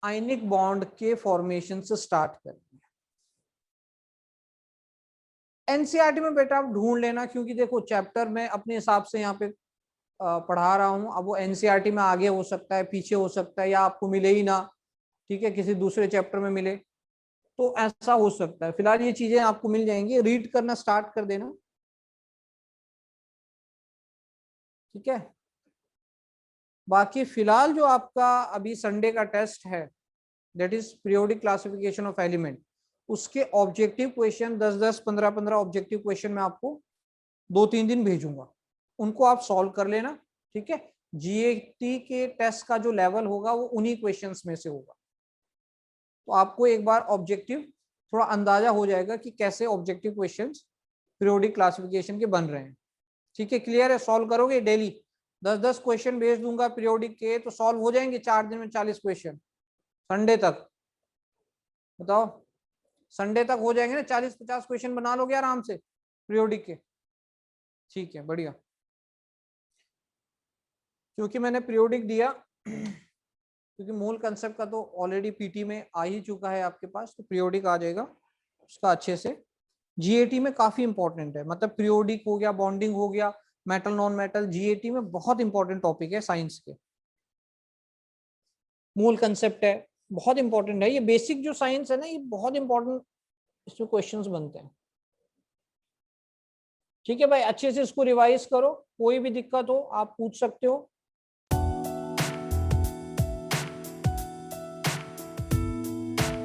आयनिक बॉन्ड के फॉर्मेशन से स्टार्ट करेंगे। एनसीईआरटी में बेटा आप ढूंढ लेना, क्योंकि देखो चैप्टर में अपने हिसाब से यहाँ पे पढ़ा रहा हूँ। अब वो एनसीईआरटी में आगे हो सकता है, पीछे हो सकता है, या आपको मिले ही ना, ठीक है, किसी दूसरे चैप्टर में मिले। तो ऐसा हो सकता है। फिलहाल ये चीजें आपको मिल जाएंगी, रीड करना स्टार्ट कर देना, ठीक है। बाकी फिलहाल जो आपका अभी संडे का टेस्ट है, that is periodic classification of element, उसके ऑब्जेक्टिव क्वेश्चन 10-10, 15-15 ऑब्जेक्टिव क्वेश्चन मैं आपको 2-3 दिन भेजूंगा, उनको आप सॉल्व कर लेना, ठीक है। जीएटी के टेस्ट का जो लेवल होगा वो उन्हीं क्वेश्चंस में से होगा, तो आपको एक बार ऑब्जेक्टिव थोड़ा अंदाजा हो जाएगा कि कैसे ऑब्जेक्टिव क्वेश्चंस पीरियोडिक क्लासिफिकेशन के बन रहे हैं, ठीक है। क्लियर है? सॉल्व करोगे डेली, 10-10 क्वेश्चन भेज दूंगा पीरियोडिक के, तो सॉल्व हो जाएंगे 4 दिन में 40 क्वेश्चन संडे तक। बताओ, संडे तक हो जाएंगे ना, 40-50 क्वेश्चन बना लोगे आराम से पीरियोडिक के, ठीक है, बढ़िया। क्योंकि मैंने पीरियोडिक दिया, क्योंकि मूल कंसेप्ट का तो ऑलरेडी पीटी में आ ही चुका है आपके पास, तो पीरियोडिक आ जाएगा उसका अच्छे से। जीएटी में काफी इंपॉर्टेंट है, मतलब पीरियोडिक हो गया, बॉन्डिंग हो गया, मेटल नॉन मेटल, जीएटी में बहुत इंपॉर्टेंट टॉपिक है साइंस के, मूल कंसेप्ट है, बहुत इंपॉर्टेंट है। ये बेसिक जो साइंस है ना, ये बहुत इंपॉर्टेंट, इसमें क्वेश्चंस बनते हैं, ठीक है भाई। अच्छे से इसको रिवाइज करो, कोई भी दिक्कत हो आप पूछ सकते हो।